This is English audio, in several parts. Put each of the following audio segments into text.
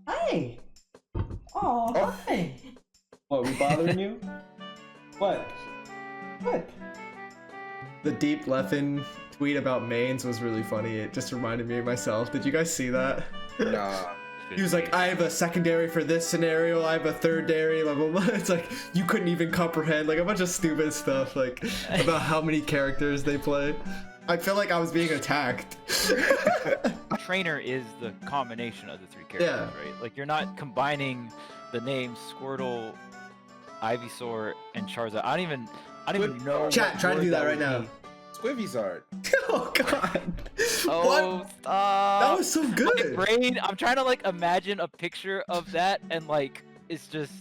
Hi. Oh, hi. What, we bothering you? What? What? The Deep Leffen tweet about mains was really funny. It just reminded me of myself. Did you guys see that? Nah. He was like, I have a secondary for this scenario, I have a thirdary, blah blah blah. It's like, you couldn't even comprehend, like a bunch of stupid stuff, like about how many characters they play. I feel like I was being attacked. Trainer is the combination of the three characters, right? Like, you're not combining the names Squirtle, Ivysaur, and Charizard. I don't even know. Chat, try to do that right now. Squivvyzard. Oh god. Oh, What? stop. That was so good. My brain, I'm trying to like imagine a picture of that, and like it's just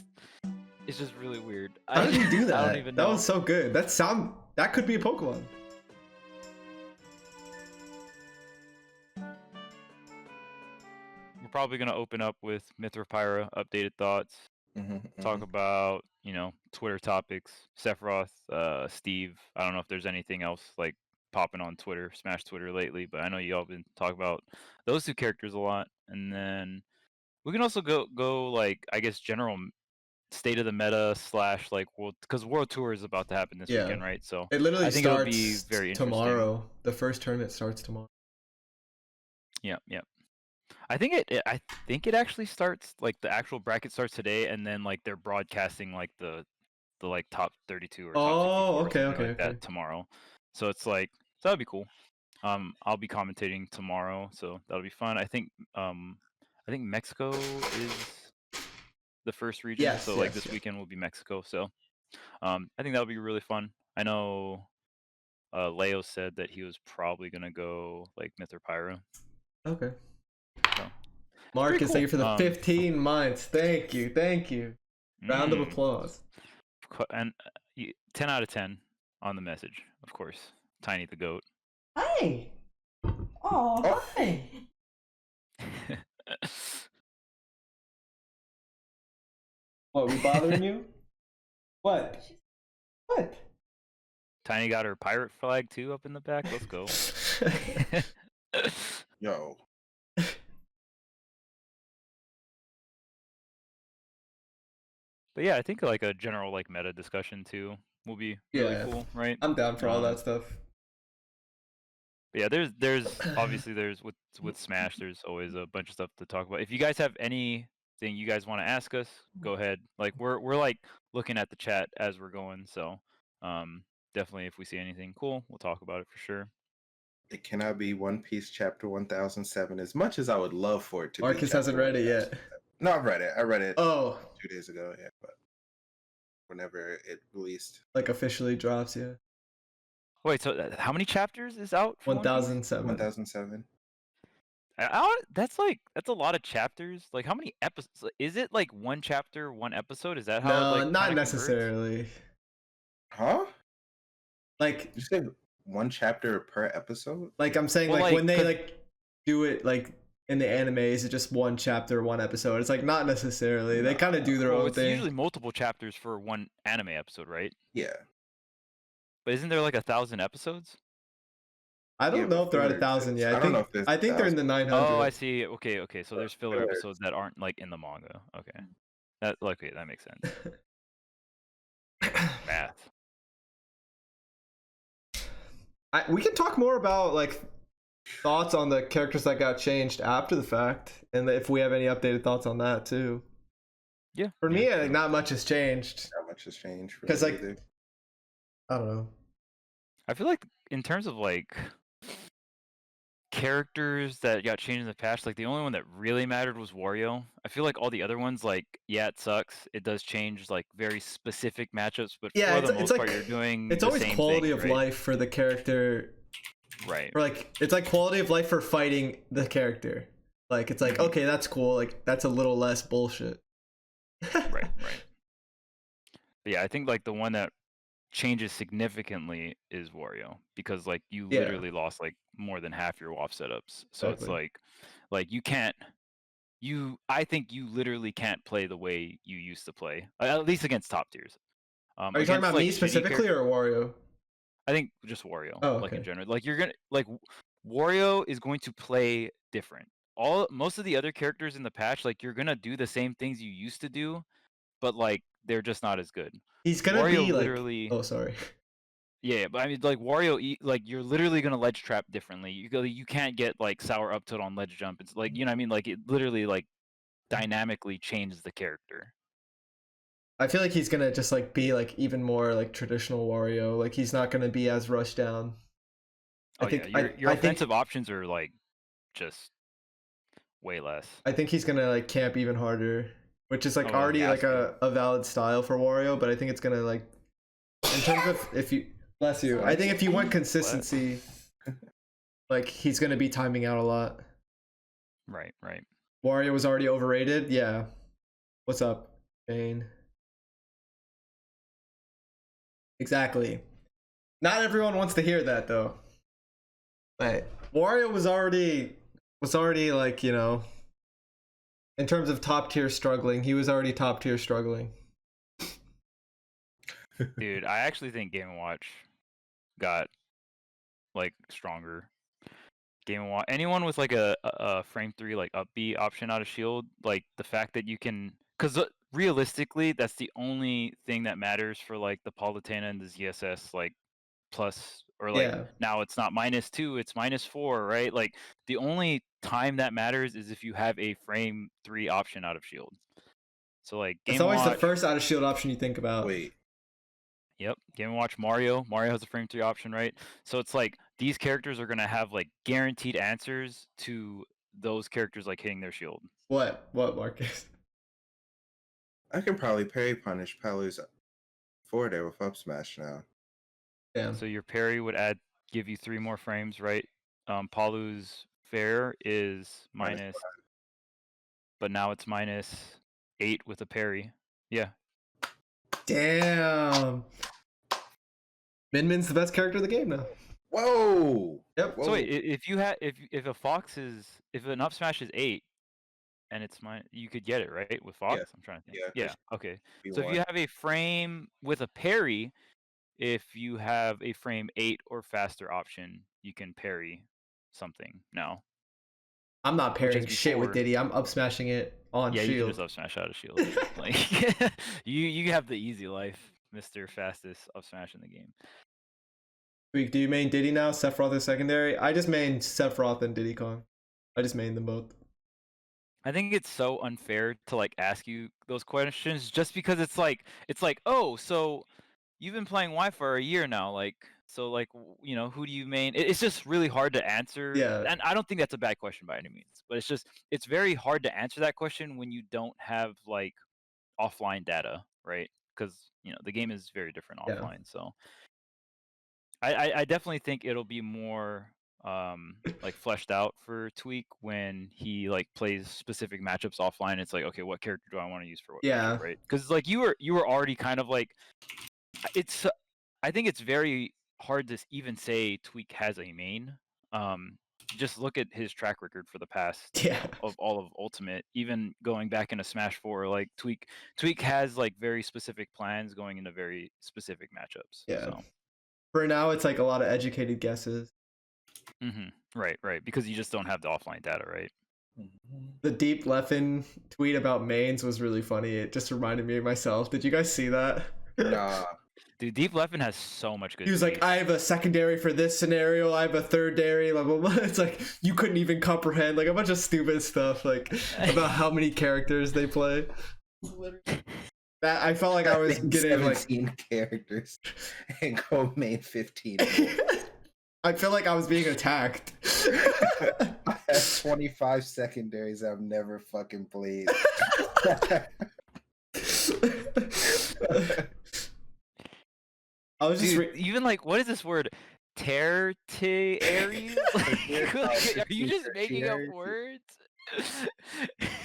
really weird. How did you do that? I don't even know. That was so good. That could be a Pokemon. We're probably gonna open up with Mythra Pyra, updated thoughts. Talk about, Twitter topics, Sephiroth, Steve. I don't know if there's anything else like popping on Twitter, Smash Twitter lately, but I know y'all been talking about those two characters a lot. And then we can also go like, I guess, general state of the meta / like world, because World Tour is about to happen this weekend, right? So it literally I think starts it'll be very interesting. tomorrow. The first tournament starts tomorrow. Yeah. I think it actually starts, like the actual bracket starts today, and then like they're broadcasting like the like top 32 or top 64 or something like that tomorrow. So it's like, so that'll be cool. I'll be commentating tomorrow, so that'll be fun. I think Mexico is the first region, this weekend will be Mexico. So I think that'll be really fun. I know Leo said that he was probably gonna go like Mythra Pyra. Okay. So, Marcus, cool. thank you for the 15 months. Thank you. Round of applause. And 10 out of 10 on the message, of course. Tiny the goat. Hi. Oh, hi. What, we bothering you? What? What? Tiny got her pirate flag too up in the back. Let's go. Yo. But yeah, I think like a general like meta discussion too will be really cool, right? I'm down for all that stuff. But yeah, there's obviously there's with Smash, there's always a bunch of stuff to talk about. If you guys have anything you guys want to ask us, go ahead. Like we're like looking at the chat as we're going, so definitely if we see anything cool, we'll talk about it for sure. It cannot be One Piece chapter 1007 as much as I would love for it to be. Marcus hasn't read it yet. No, I've read it. I read it 2 days ago, yeah, but whenever it released. Like officially drops, yeah. Wait, so how many chapters is out? 1007. 1007. That's a lot of chapters. Like how many episodes? Is it like one chapter, one episode? Is that how? No, it, like, not necessarily. Huh? Like you said one chapter per episode? Like I'm saying, like when they like do it like in the anime, is it just one chapter, one episode? It's like not necessarily. They kind of do their own thing. It's usually multiple chapters for one anime episode, right? Yeah. But isn't there like 1,000 episodes? I don't know if they're at 1,000 yet. I think they're in the 900. Oh, I see. Okay. So there's filler episodes that aren't like in the manga. Okay, that makes sense. Math. We can talk more about like thoughts on the characters that got changed after the fact, and if we have any updated thoughts on that too. Yeah. For me, like, not much has changed. Not much has changed. Because like, I don't know. I feel like in terms of like characters that got changed in the past, like the only one that really mattered was Wario. I feel like all the other ones, like, yeah, it sucks. It does change like very specific matchups, but yeah, for the most part, you're doing. It's always quality of life for the character. Right. Or like it's like quality of life for fighting the character. Like it's like, okay, that's cool. Like that's a little less bullshit. Right. But yeah, I think like the one that changes significantly is Wario, because like you literally lost like more than half your WAF setups. So it's like you can't. I think you literally can't play the way you used to play, at least against top tiers. Are you talking about me specifically or Wario? I think just Wario, like in general. Like you're gonna Wario is going to play different. most of the other characters in the patch, like you're gonna do the same things you used to do, but like they're just not as good. He's gonna Wario be like. literally. Oh, sorry. Yeah, but I mean, like Wario, like you're literally gonna ledge trap differently. You can't get like sour up tilt on ledge jump. It's like, you know what I mean? Like it literally like dynamically changes the character. I feel like he's gonna just like be like even more like traditional Wario. Like he's not gonna be as rushed down. Oh yeah, your offensive options are like just way less. I think he's gonna like camp even harder, which is like Oh, already he like has a valid style for Wario. But I think it's gonna like, in terms of if you bless you, I think if you want consistency, like he's gonna be timing out a lot. Right. Wario was already overrated. Yeah. What's up, Bane? Exactly. Not everyone wants to hear that though. But Wario was already like, you know, in terms of top tier struggling, he was already top tier struggling. Dude, I actually think Game & Watch got like stronger. Game & Watch, anyone with like a frame 3 like up B option out of shield, like the fact that you can, because realistically that's the only thing that matters for like the Palutena and the ZSS like plus, or like now it's not -2, it's -4, right? Like the only time that matters is if you have a frame 3 option out of shield. So like it's always the first out of shield option you think about. Wait. Yep, Game & Watch Mario has a frame 3 option, right? So it's like these characters are gonna have like guaranteed answers to those characters like hitting their shield. What Marcus? I can probably parry punish Palu's forward air with up smash now. Damn. So your parry would give you 3 more frames, right? Palu's fair is minus, but now it's -8 with a parry. Yeah. Damn. Min's the best character of the game now. Whoa. Yep. So wait, if a Fox is, if an up smash is 8 and it's you could get it, right? With Fox? Yeah. I'm trying to think. Yeah. Okay. So if you have a frame with a parry, if you have a frame 8 or faster option, you can parry something now. I'm not parrying shit with Diddy. I'm up smashing it on shield. Yeah, you can just up smash out of shield. Like you have the easy life, Mr. Fastest up smash in the game. Tweek, do you main Diddy now? Sephiroth is secondary? I just main Sephiroth and Diddy Kong. I just main them both. I think it's so unfair to like ask you those questions just because it's like, oh, so you've been playing Wi for a year now, like, so like, you know, who do you main? It's just really hard to answer. Yeah. And I don't think that's a bad question by any means, but it's very hard to answer that question when you don't have like offline data, right? Because, you know, the game is very different offline. So I definitely think it'll be more like fleshed out for Tweek when he like plays specific matchups offline. It's like, okay, what character do I want to use for what matchup, right? Because like you were already kind of like, I think it's very hard to even say Tweek has a main. Just look at his track record for the past of all of Ultimate, even going back into Smash 4. Like Tweek has like very specific plans going into very specific matchups. Yeah. So. For now, it's like a lot of educated guesses. Right. Because you just don't have the offline data, right? The Deep Leffen tweet about mains was really funny. It just reminded me of myself. Did you guys see that? Nah. Dude, Deep Leffen has so much good. He was like, I have a secondary for this scenario. I have a third dairy. Blah, blah, blah. It's like, you couldn't even comprehend. Like, a bunch of stupid stuff, like, about how many characters they play. That I felt like I was getting 17 characters and go main 15. I feel like I was being attacked. I have 25 secondaries I've never fucking played. I was just even like, what is this word? Tertiary? Are you just making up words?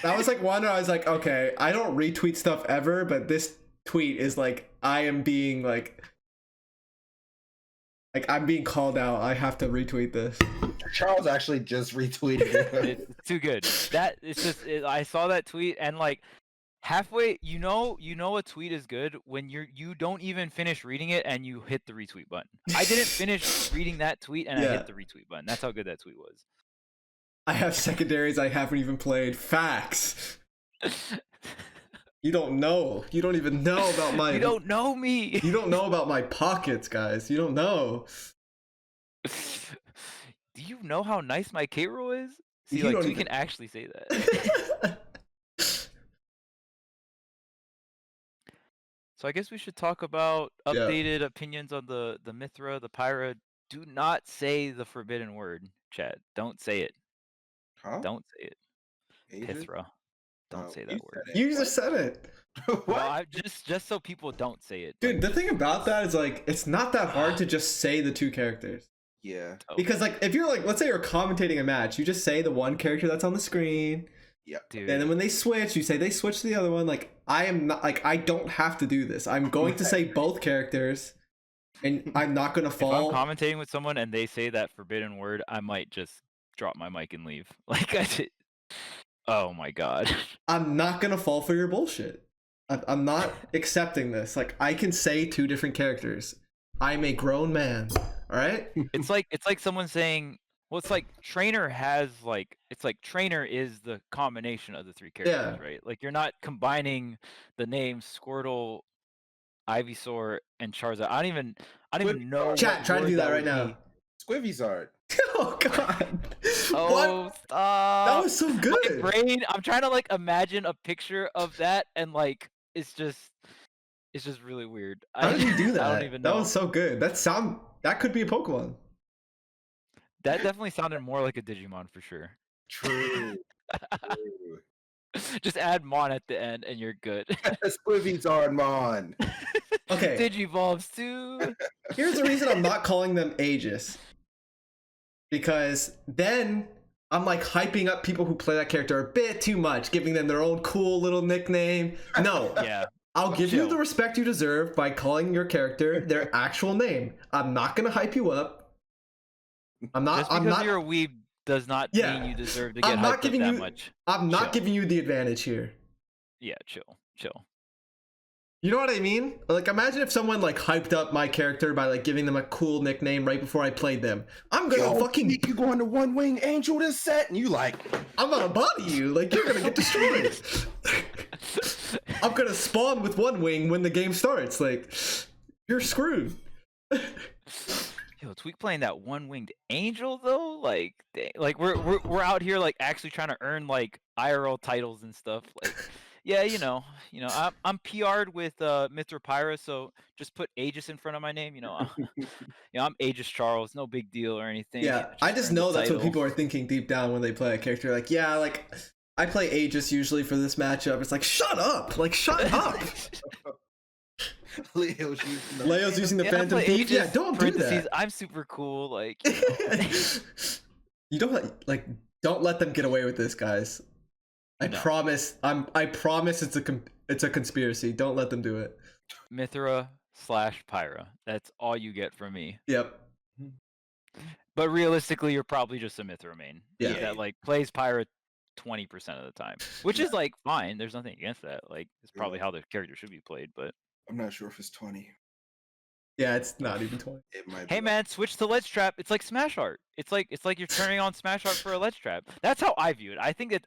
That was like one where I was like, okay, I don't retweet stuff ever, but this tweet is like, I am being like I'm being called out. I have to retweet this. Charles actually just retweeted it. It's too good. I saw that tweet and like halfway, you know a tweet is good when you don't even finish reading it and you hit the retweet button. I didn't finish reading that tweet and I hit the retweet button. That's how good that tweet was. I have secondaries I haven't even played. Facts. You don't know. You don't even know about my. You don't know me. You don't know about my pockets, guys. You don't know. Do you know how nice my K-roll is? See, You like, don't we even- can actually say that. So I guess we should talk about updated opinions on the Mythra, the Pyra. Do not say the forbidden word, chat. Don't say it. Huh? Don't say it. Ages? Pythra. Don't say You that word. said it. You just said it. What? No, just so people don't say it. Dude, like, the thing about that is like it's not that hard to just say the two characters. Yeah. Because like if you're like let's say you're commentating a match, you just say the one character that's on the screen. dude, And then when they switch, you say they switch to the other one. Like I am not like I don't have to do this. I'm going to say both characters, and I'm not gonna if I'm fall. commentating with someone and they say that forbidden word, I might just drop my mic and leave. Like I did. Oh my god. I'm not gonna fall for your bullshit. I'm not accepting this. Like I can say two different characters. I'm a grown man. All right. It's like someone saying, well, it's like trainer has like it's like trainer is the combination of the three characters, Yeah. right? Like you're not combining the names Squirtle, Ivysaur, and Charizard. I don't even know. Chat, what try to word do that that right would now. be. Squivvyzard. Oh god. Oh, What? stop! That was so My good. brain. I'm trying to like imagine a picture of that, and like it's just really weird. How did you do that? I don't even know. That was so good. That could be a Pokemon. That definitely sounded more like a Digimon for sure. True. True. Just add Mon at the end, and you're good. Squivvyzard Mon. Okay. Digivolves too. Here's the reason I'm not calling them Aegis. Because then I'm like hyping up people who play that character a bit too much, giving them their own cool little nickname. No. Yeah. I'll give you Chill. the respect you deserve by calling your character their actual name. I'm not gonna hype you up. I'm not. Just because I'm not. you're a weeb does not Yeah. mean you deserve to get I'm hyped not up giving that you. much. I'm not Chill. giving you the advantage here. Yeah, chill. You know what I mean? Like, imagine if someone like hyped up my character by like giving them a cool nickname right before I played them. I'm gonna fucking. You going to One Wing Angel this set, and you like, I'm gonna body you. Like you're gonna get destroyed. I'm gonna spawn with one wing when the game starts. Like, you're screwed. Yo, Tweek playing that one-winged angel though, like, dang, like we're out here like actually trying to earn like IRL titles and stuff. Like, yeah, you know, I'm PR'd with Mythra Pyra, so just put Aegis in front of my name. I'm Aegis Charles, no big deal or anything. Yeah, I just earned the know that's what title. people are thinking deep down when they play a character. Like, yeah, like I play Aegis usually for this matchup. It's like, shut up! Like, shut up! Leo's using the Leo's using the And I Phantom play Thief. Aegis, Yeah, don't do parentheses, that. I'm super cool. Like, You don't like. Don't let them get away with this, guys. I No. promise. I promise it's a conspiracy. Don't let them do it. Mythra / Pyra. That's all you get from me. Yep. But realistically, you're probably just a Mythra main. Yeah. That like plays Pyra 20% of the time, which is like fine. There's nothing against that. Like it's probably how the character should be played. But I'm not sure if it's 20. Yeah, it's not even 20. It might be. hey, man, switch to Ledge Trap. It's like Smash Art. It's like you're turning on Smash Art for a Ledge Trap. That's how I view it.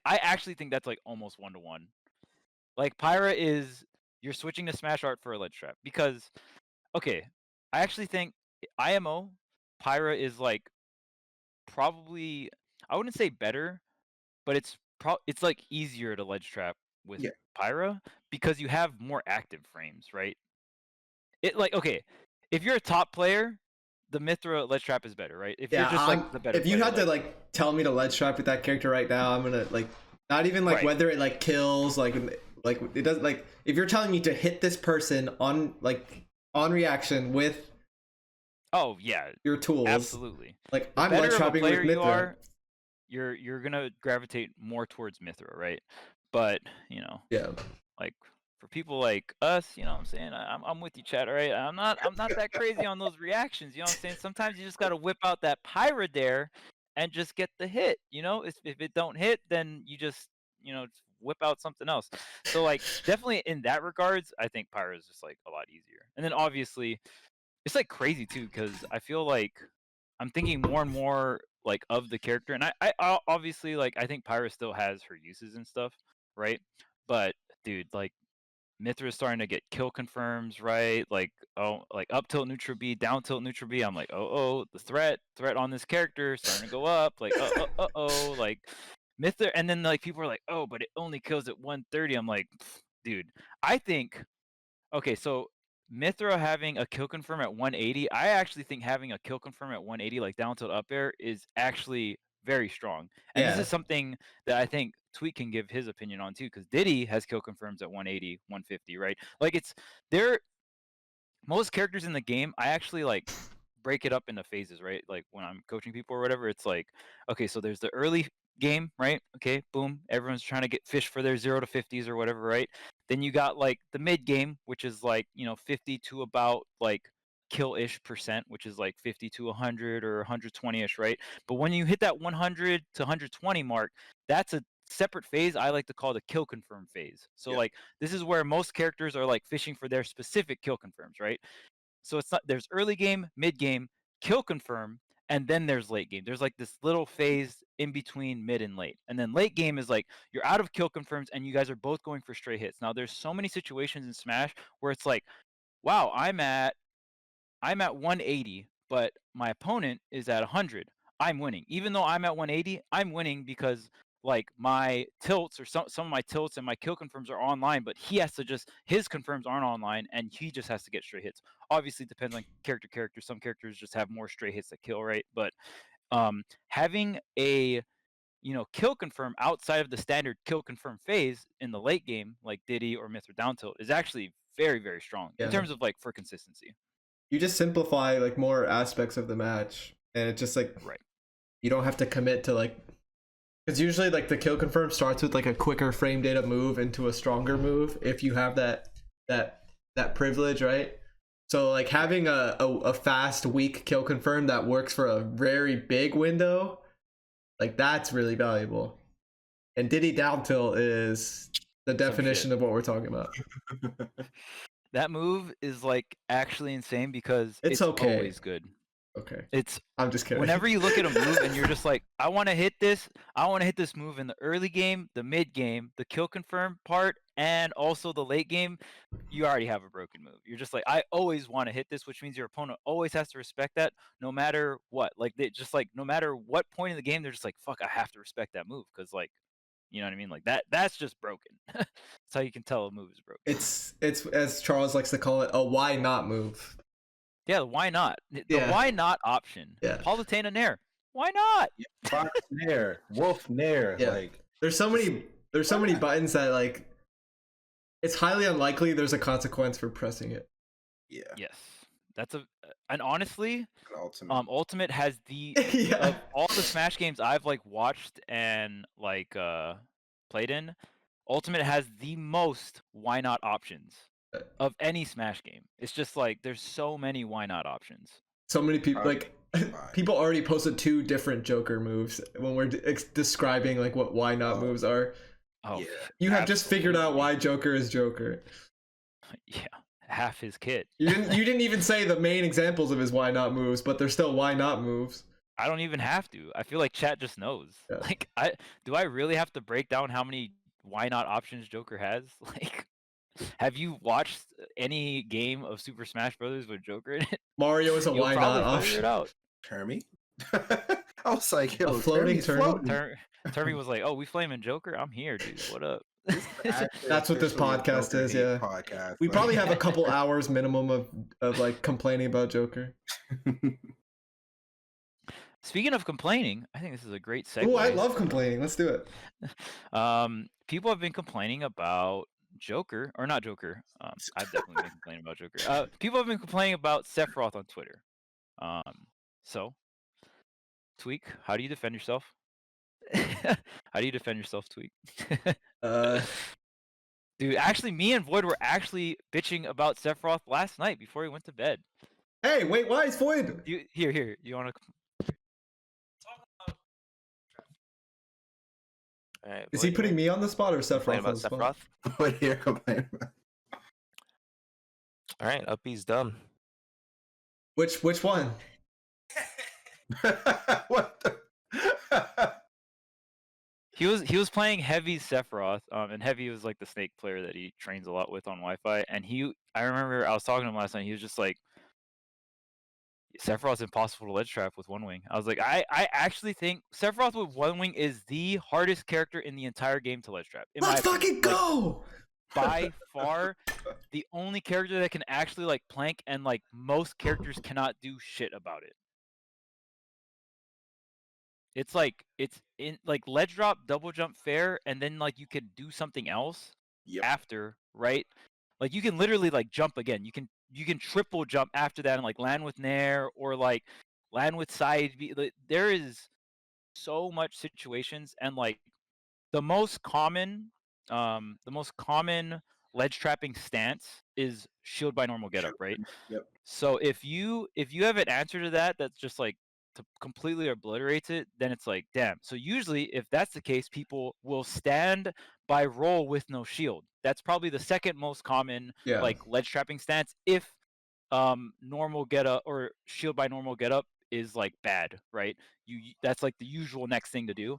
I actually think that's like almost 1-to-1. Like Pyra is you're switching to Smash Art for a Ledge Trap because okay, I actually think IMO Pyra is like probably I wouldn't say better, but it's like easier to Ledge Trap with Yeah. Pyra because you have more active frames, right? It like okay, if you're a top player, the Mythra Ledge Trap is better, right? If Yeah, you're just like the better if you player, had to like tell me to ledge trap with that character right now, I'm gonna like not even like Right. whether it like kills like it doesn't like if you're telling me to hit this person on reaction with oh yeah, your tools, absolutely. like The I'm better ledge of a trapping with player you Mythra. are, you're gonna gravitate more towards Mythra, right? But Yeah. like for people like us, you know what I'm saying? I'm with you, chat, all right? I'm not that crazy on those reactions, you know what I'm saying? Sometimes you just gotta whip out that Pyra dare and just get the hit, If it don't hit, then you just, just whip out something else. So like definitely in that regards, I think Pyra is just like a lot easier. And then obviously it's like crazy too, because I feel like I'm thinking more and more like of the character, and obviously like I think Pyra still has her uses and stuff, right? But dude, like Mythra is starting to get kill confirms, right? Like like up tilt neutral B, down tilt neutral B. I'm like, the threat on this character is starting to go up. Like, like Mythra, and then like people are like, oh, but it only kills at 130. I'm like, dude, I think okay, so Mythra having a kill confirm at 180, I actually think having a kill confirm at 180, like down tilt up air, is actually very strong. And this Yeah. is something that I think Tweek can give his opinion on too, because Diddy has kill confirms at 180, 150, right? Like it's there. Most characters in the game, I actually like break it up into phases, right? Like when I'm coaching people or whatever, it's like, okay, so there's the early game, right? Okay, boom, everyone's trying to get fish for their 0 to 50s or whatever, right? Then you got like the mid game, which is like, 50 to about like kill-ish percent, which is like 50 to 100 or 120-ish, right? But when you hit that 100 to 120 mark, that's a separate phase I like to call the kill confirm phase. So like this is where most characters are like fishing for their specific kill confirms, right? So it's not there's early game, mid game, kill confirm, and then there's late game. There's like this little phase in between mid and late. And then late game is like you're out of kill confirms and you guys are both going for straight hits. Now there's so many situations in Smash where it's like, wow, I'm at 180, but my opponent is at 100. I'm winning. Even though I'm at 180, I'm winning because like my tilts or some of my tilts and my kill confirms are online, but he has to his confirms aren't online and he just has to get straight hits. Obviously depends on character. Some characters just have more straight hits that kill, right? But having a kill confirm outside of the standard kill confirm phase in the late game, like Diddy or Mythra down tilt, is actually very, very strong in terms of like for consistency. You just simplify like more aspects of the match, and it's just like right. You don't have to commit to like, because usually like the kill confirm starts with like a quicker frame data move into a stronger move if you have that privilege, right? So like having a fast weak kill confirm that works for a very big window, like that's really valuable. And Diddy down tilt is the definition of what we're talking about. That move is like actually insane because it's okay. Always good. Okay. I'm just kidding. Whenever you look at a move and you're just like, I want to hit this move in the early game, the mid game, the kill confirm part, and also the late game, you already have a broken move. You're just like, I always want to hit this, which means your opponent always has to respect that no matter what. Like they just like no matter what point in the game, they're just like, fuck, I have to respect that move because like, you know what I mean? Like that's just broken. That's how you can tell a move is broken. It's as Charles likes to call it, a why not move. Yeah, why not? The why not option. Yeah. Palutena Nair. Why not? Fox Nair, Wolf Nair. Yeah. Like there's so many buttons that like it's highly unlikely there's a consequence for pressing it. Yeah. Yes. That's and honestly, Ultimate has the of all the Smash games I've like watched and like played in, Ultimate has the most why not options of any Smash game. It's just like there's so many why not options. So many people like people already posted 2 different Joker moves when we're describing like what why not moves are. Oh, yeah. You have just figured out why Joker is Joker. Yeah, half his kit. You didn't even say the main examples of his why not moves, but they're still why not moves. I don't even have to. I feel like chat just knows. Yeah. Like do I really have to break down how many why not options Joker has? Like have you watched any game of Super Smash Brothers with Joker in it? Mario is a why not option. Termy? I was like, yo, a floating Termy was like, oh, we flaming Joker? I'm here, dude. What up? That's what this podcast is, yeah. We probably have a couple hours minimum of like complaining about Joker. Speaking of complaining, I think this is a great segue. Oh, I love complaining. Let's do it. People have been complaining about Joker, or not Joker. I've definitely been complaining about Joker. People have been complaining about Sephiroth on Twitter. So, Tweek, how do you defend yourself? How do you defend yourself, Tweek? Dude, actually, me and Void were actually bitching about Sephiroth last night before he went to bed. Hey, wait, why is Void? Here. You want to? All right, is he putting me on the spot or Sephiroth on the spot? What are you complaining about? All right, Uppy's dumb. Which one? What the? He was playing Heavy Sephiroth, and Heavy was like the snake player that he trains a lot with on Wi-Fi. And I remember I was talking to him last night. He was just like, Sephiroth's impossible to ledge trap with one wing. I was like, I actually think Sephiroth with one wing is the hardest character in the entire game to ledge trap. In Let's my fucking opinion. Like, go! by far, the only character that can actually like plank, and like most characters cannot do shit about it. It's like it's in like ledge drop, double jump fair, and then like you could do something else after, right? Like you can literally like jump again. You can triple jump after that and like land with nair or like land with side B. Like, there is so much situations, and like the most common ledge trapping stance is shield by normal getup, right? Yep. So if you have an answer to that that's just like to completely obliterates it, then it's like, damn. So usually if that's the case, people will stand by roll with no shield. That's probably the second most common like ledge trapping stance if normal getup or shield by normal getup is like bad, right? That's like the usual next thing to do.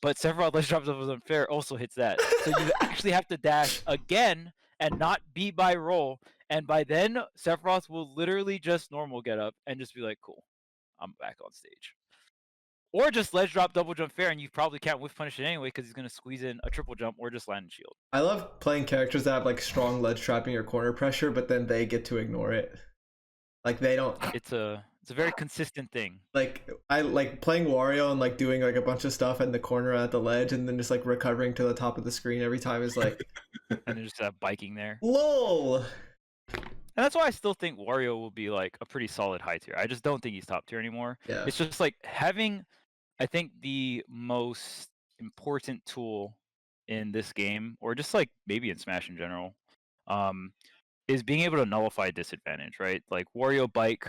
But Sephiroth ledge drops was unfair also hits that. So you actually have to dash again and not be by roll. And by then, Sephiroth will literally just normal get up and just be like, cool, I'm back on stage. Or just ledge drop double jump fair, and you probably can't whiff punish it anyway because he's going to squeeze in a triple jump or just land and shield. I love playing characters that have like strong ledge trapping or corner pressure, but then they get to ignore it. Like they don't. It's a very consistent thing. Like I like playing Wario and like doing like a bunch of stuff in the corner at the ledge, and then just like recovering to the top of the screen every time is like. And then just biking there. LOL. And that's why I still think Wario will be like a pretty solid high tier. I just don't think he's top tier anymore. Yeah. It's just like having, I think the most important tool in this game, or just like maybe in Smash in general, is being able to nullify disadvantage, right? Like Wario bike,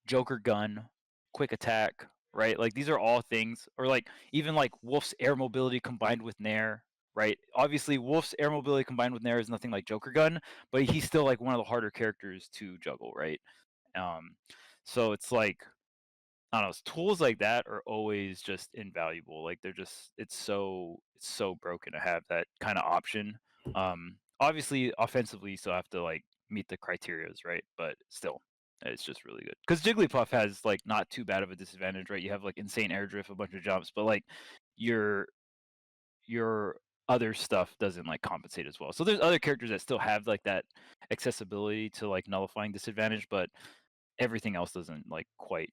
Joker gun, quick attack, right? Like these are all things, or like even like Wolf's air mobility combined with Nair, right? Obviously, Wolf's air mobility combined with Nair is nothing like Joker gun, but he's still like one of the harder characters to juggle, right? So it's like, I don't know, tools like that are always just invaluable. Like they're just, it's so broken to have that kind of option. Obviously, offensively, you still have to like meet the criterias, right? But still, it's just really good because Jigglypuff has like not too bad of a disadvantage, right? You have like insane air drift, a bunch of jumps, but like your other stuff doesn't like compensate as well. So there's other characters that still have like that accessibility to like nullifying disadvantage, but everything else doesn't like quite,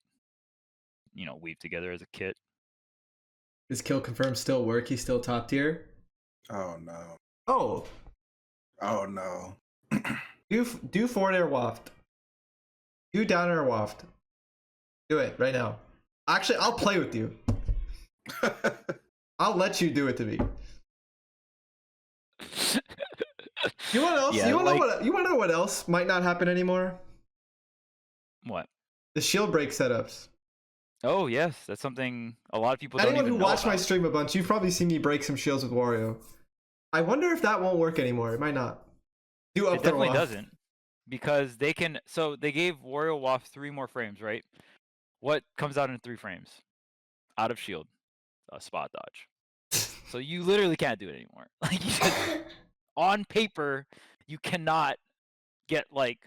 weave together as a kit. Does kill confirm still work? He's still top tier? Oh no. Oh. Oh no. Do forward air waft. Do down air waft. Do it right now. Actually, I'll play with you. I'll let you do it to me. You want else? Yeah, you want to know what else might not happen anymore? What? The shield break setups. Oh yes, that's something a lot of people don't Anyone even who know watched my about. stream a bunch, you've probably seen me break some shields with Wario. I wonder if that won't work anymore. It might not. Do up It definitely throw off. doesn't, because they can. So they gave Wario Waff 3 more frames, right? What comes out in 3 frames? Out of shield, a spot dodge. So you literally can't do it anymore. Like you just, on paper, you cannot get like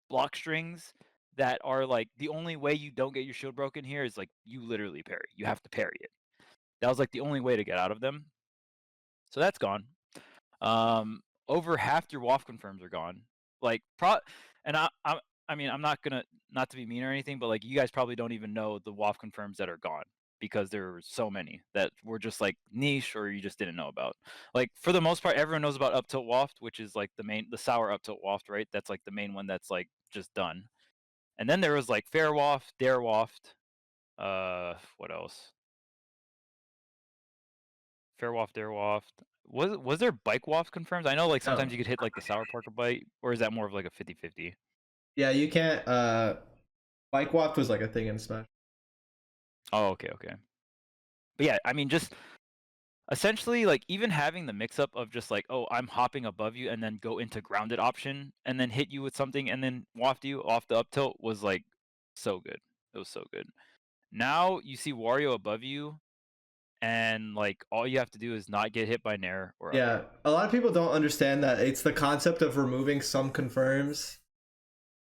block strings that are like, the only way you don't get your shield broken here is like you literally parry. You have to parry it. That was like the only way to get out of them. So that's gone. Over half your WAF confirms are gone. Like and I mean, I'm not to be mean or anything, but like you guys probably don't even know the WAF confirms that are gone, because there were so many that were just like niche or you just didn't know about. Like for the most part, everyone knows about up tilt waft, which is like the sour up tilt waft, right? That's like the main one that's like just done. And then there was like fair waft, dare waft, what else? Fair waft, dare waft. Was there bike waft confirmed? I know like sometimes you could hit like the sour Parker bite, or is that more of like a 50-50? Yeah, you can't. Bike waft was like a thing in Smash. Oh, okay. But yeah, I mean, just essentially like even having the mix up of just like, oh, I'm hopping above you and then go into grounded option and then hit you with something and then waft you off the up tilt was like so good. It was so good. Now you see Wario above you, and like all you have to do is not get hit by Nair or up Yeah, air. a lot of people don't understand that it's the concept of removing some confirms,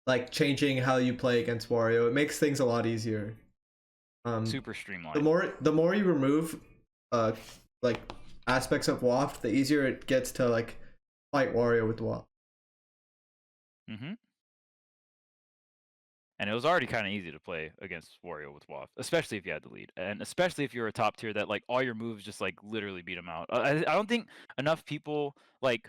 like changing how you play against Wario. It makes things a lot easier. Super streamlined. The more you remove like aspects of Waft, the easier it gets to like fight Wario with Waft. And it was already kind of easy to play against Wario with Waft, especially if you had the lead, and especially if you're a top tier that like all your moves just like literally beat him out. I don't think enough people like.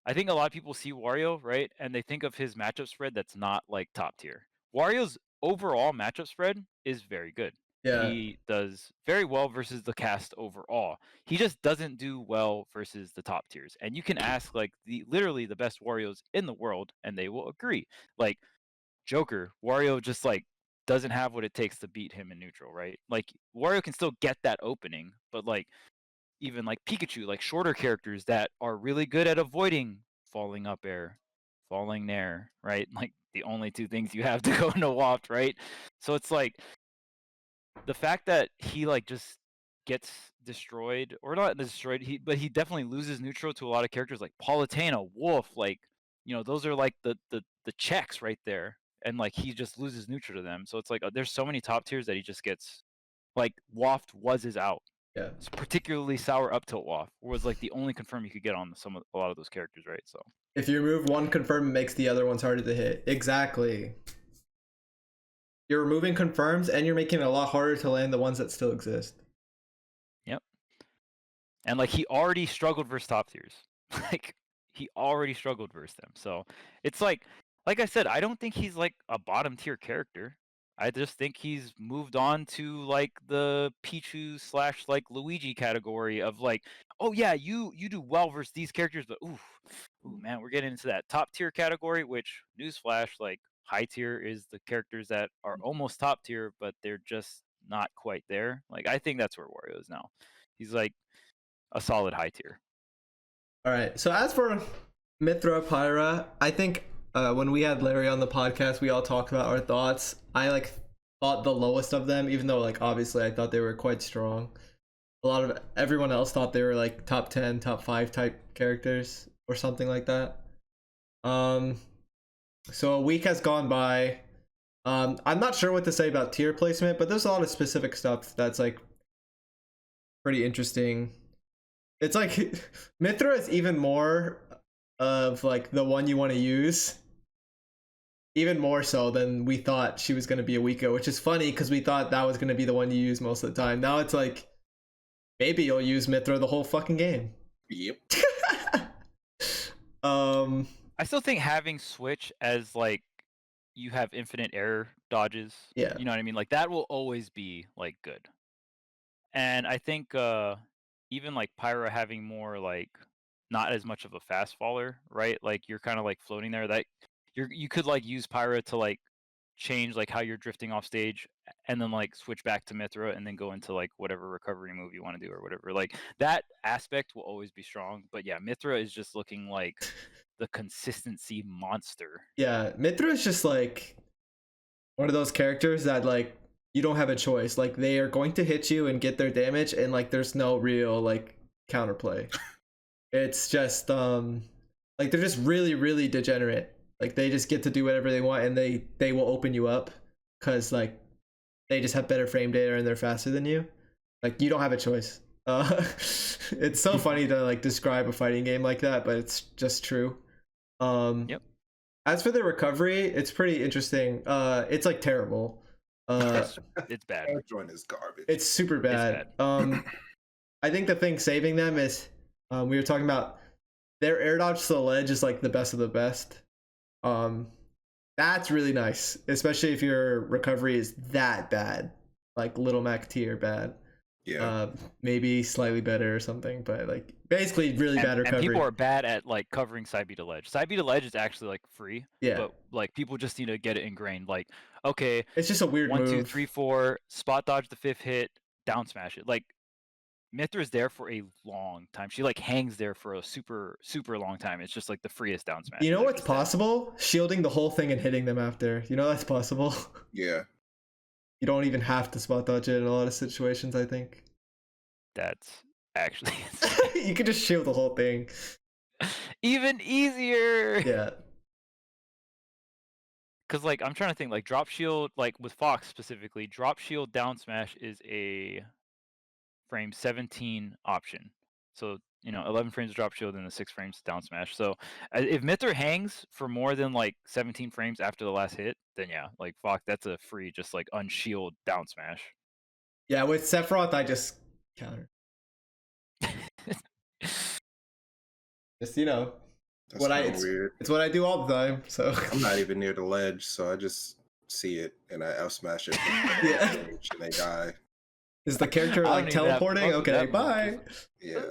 I think a lot of people see Wario, right, and they think of his matchup spread that's not like top tier. Wario's overall matchup spread is very good. Yeah. He does very well versus the cast overall. He just doesn't do well versus the top tiers. And you can ask like literally the best Warios in the world, and they will agree. Like Joker, Wario just like doesn't have what it takes to beat him in neutral, right? Like Wario can still get that opening, but like even like Pikachu, like shorter characters that are really good at avoiding falling up air, falling Nair, right? Like the only two things you have to go into Waft, right? So it's like the fact that he like just gets destroyed, or not destroyed, but he definitely loses neutral to a lot of characters like Palutena, Wolf, like those are like the checks right there, and like he just loses neutral to them. So it's like there's so many top tiers that he just gets, like Waft was his out. Yeah. It's particularly sour up tilt Waft was like the only confirm you could get on a lot of those characters, right? So if you remove one confirm, it makes the other ones harder to hit. Exactly. You're removing confirms and you're making it a lot harder to land the ones that still exist. Yep. And like he already struggled versus top tiers. Like he already struggled versus them. So it's like I said, I don't think he's like a bottom tier character. I just think he's moved on to like the Pichu / like Luigi category of like, oh yeah, you do well versus these characters, but ooh man, we're getting into that top tier category, which newsflash, like high tier is the characters that are almost top tier, but they're just not quite there. Like I think that's where Wario is now. He's like a solid high tier. All right. So as for Mythra, Pyra, I think when we had Larry on the podcast, we all talked about our thoughts. I like thought the lowest of them, even though like obviously I thought they were quite strong. A lot of everyone else thought they were like top 10, top 5 type characters or something like that. So a week has gone by. I'm not sure what to say about tier placement, but there's a lot of specific stuff that's like pretty interesting. It's like Mythra is even more of like the one you want to use, even more so than we thought she was going to be a week ago, which is funny because we thought that was going to be the one you use most of the time. Now it's like maybe you'll use Mythra the whole fucking game. Yep. I still think having Switch as like you have infinite air dodges, Yeah, you know what I mean, like that will always be like good. And I think even like Pyra having more like not as much of a fast faller, right? Like you're kind of like floating there, that you could like use Pyra to like change like how you're drifting off stage, and then like switch back to Mythra and then go into like whatever recovery move you want to do or whatever. Like that aspect will always be strong. But yeah, Mythra is just looking like the consistency monster. yeah. Mythra is just like one of those characters that like you don't have a choice. Like they are going to hit you and get their damage, and like there's no real like counterplay. It's just like they're just really degenerate. Like they just get to do whatever they want, and they will open you up because like they just have better frame data and they're faster than you. Like you don't have a choice. It's so funny to like describe a fighting game like that, but it's just true. Yep. As for the recovery, it's pretty interesting. It's like terrible. It's bad. That joint is garbage. It's super bad. I think the thing saving them is we were talking about their air dodge to the ledge is like the best of the best. That's really nice, especially if your recovery is that bad, like Little Mac tier bad. Yeah. Maybe slightly better or something, but like basically really bad recovery. And people are bad at like covering side B to ledge. Side B to ledge is actually like free. Yeah. But like people just need to get it ingrained. Like, okay, it's just a weird 1, move. 2, 3, 4, spot dodge the 5th hit, down smash it. Like Mythra is there for a long time. She like hangs there for a super long time. It's just like the freest down smash. You know what's possible? Shielding the whole thing and hitting them after. You know that's possible. Yeah. You don't even have to spot dodge it in a lot of situations, I think. That's actually You could just shield the whole thing. even easier. Yeah. Cause like I'm trying to think, like drop shield, like with Fox specifically, drop shield down smash is a frame 17 option. So 11 frames drop shield and the 6 frames down smash. So if Mythra hangs for more than like 17 frames after the last hit, then yeah, like Fox, that's a free just like unshield down smash. Yeah, with Sephiroth, I just counter. Just That's what kinda weird. it's what I do all the time. So I'm not even near the ledge, so I just see it and I F smash it. Yeah. And they die. Is the character I like don't even have teleporting? fun with Okay, that bye. Yeah.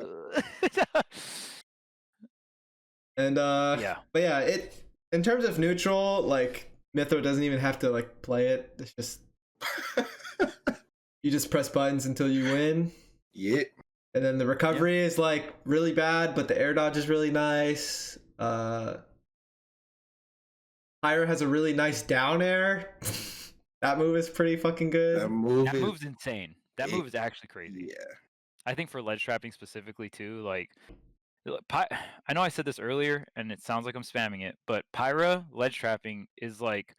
And Yeah. but yeah, it in terms of neutral, like Mythra doesn't even have to like play it. It's just you just press buttons until you win. Yeah. And then the recovery is like really bad, but the air dodge is really nice. Pyra has a really nice down air. That move is pretty fucking good. That move That is, move's insane. That move is actually crazy. yeah. I think for ledge trapping specifically too, like I know I said this earlier and it sounds like I'm spamming it, but Pyra ledge trapping is like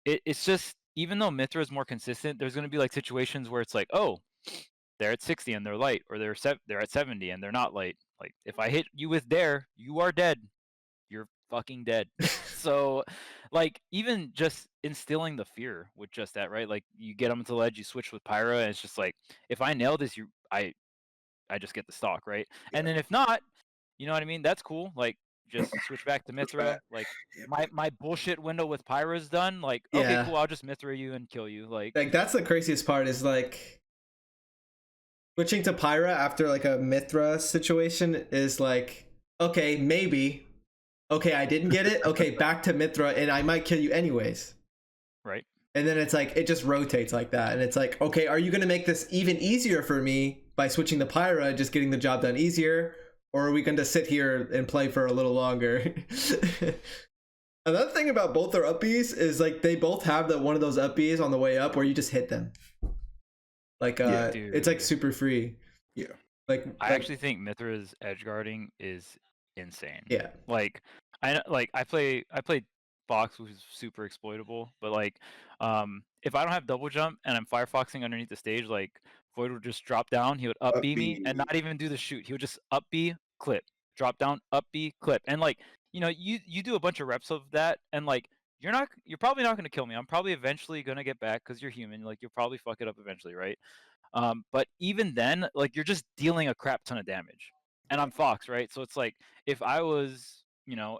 it's just, even though Mythra is more consistent, there's going to be like situations where it's like, oh, they're at 60 and they're light, or they're at 70 and they're not light. Like if I hit you with dare, you are dead. You're fucking dead. So like even just instilling the fear with just that, right? Like you get them to the ledge, you switch with Pyra, and it's just like, if I nail this, I just get the stock, right? Yeah. And then if not, you know what I mean? That's cool. Like just switch back to Mythra. Like my bullshit window with Pyra is done. Like okay, Yeah. cool. I'll just Mythra you and kill you. Like That's the craziest part is like switching to Pyra after like a Mythra situation is like, okay, maybe. Okay, I didn't get it. Okay, back to Mythra and I might kill you anyways. right. And then it's like, it just rotates like that. And it's like, okay, are you going to make this even easier for me by switching to Pyra, just getting the job done easier? Or are we going to sit here and play for a little longer? Another thing about both their up Bs is like they both have one of those up Bs on the way up where you just hit them. Like Yeah, it's like super free. Yeah. I actually think Mythra's edge guarding is insane. Yeah. Like I played Fox, which is super exploitable, but like if I don't have double jump and I'm firefoxing underneath the stage, like Void would just drop down, he would up B me and not even do the shoot. He would just up B, clip, drop down, up B, clip. And like, you do a bunch of reps of that and like you're probably not gonna kill me. I'm probably eventually gonna get back because you're human. Like you'll probably fuck it up eventually, right? But even then, like you're just dealing a crap ton of damage. And I'm Fox, right? So it's like if I was,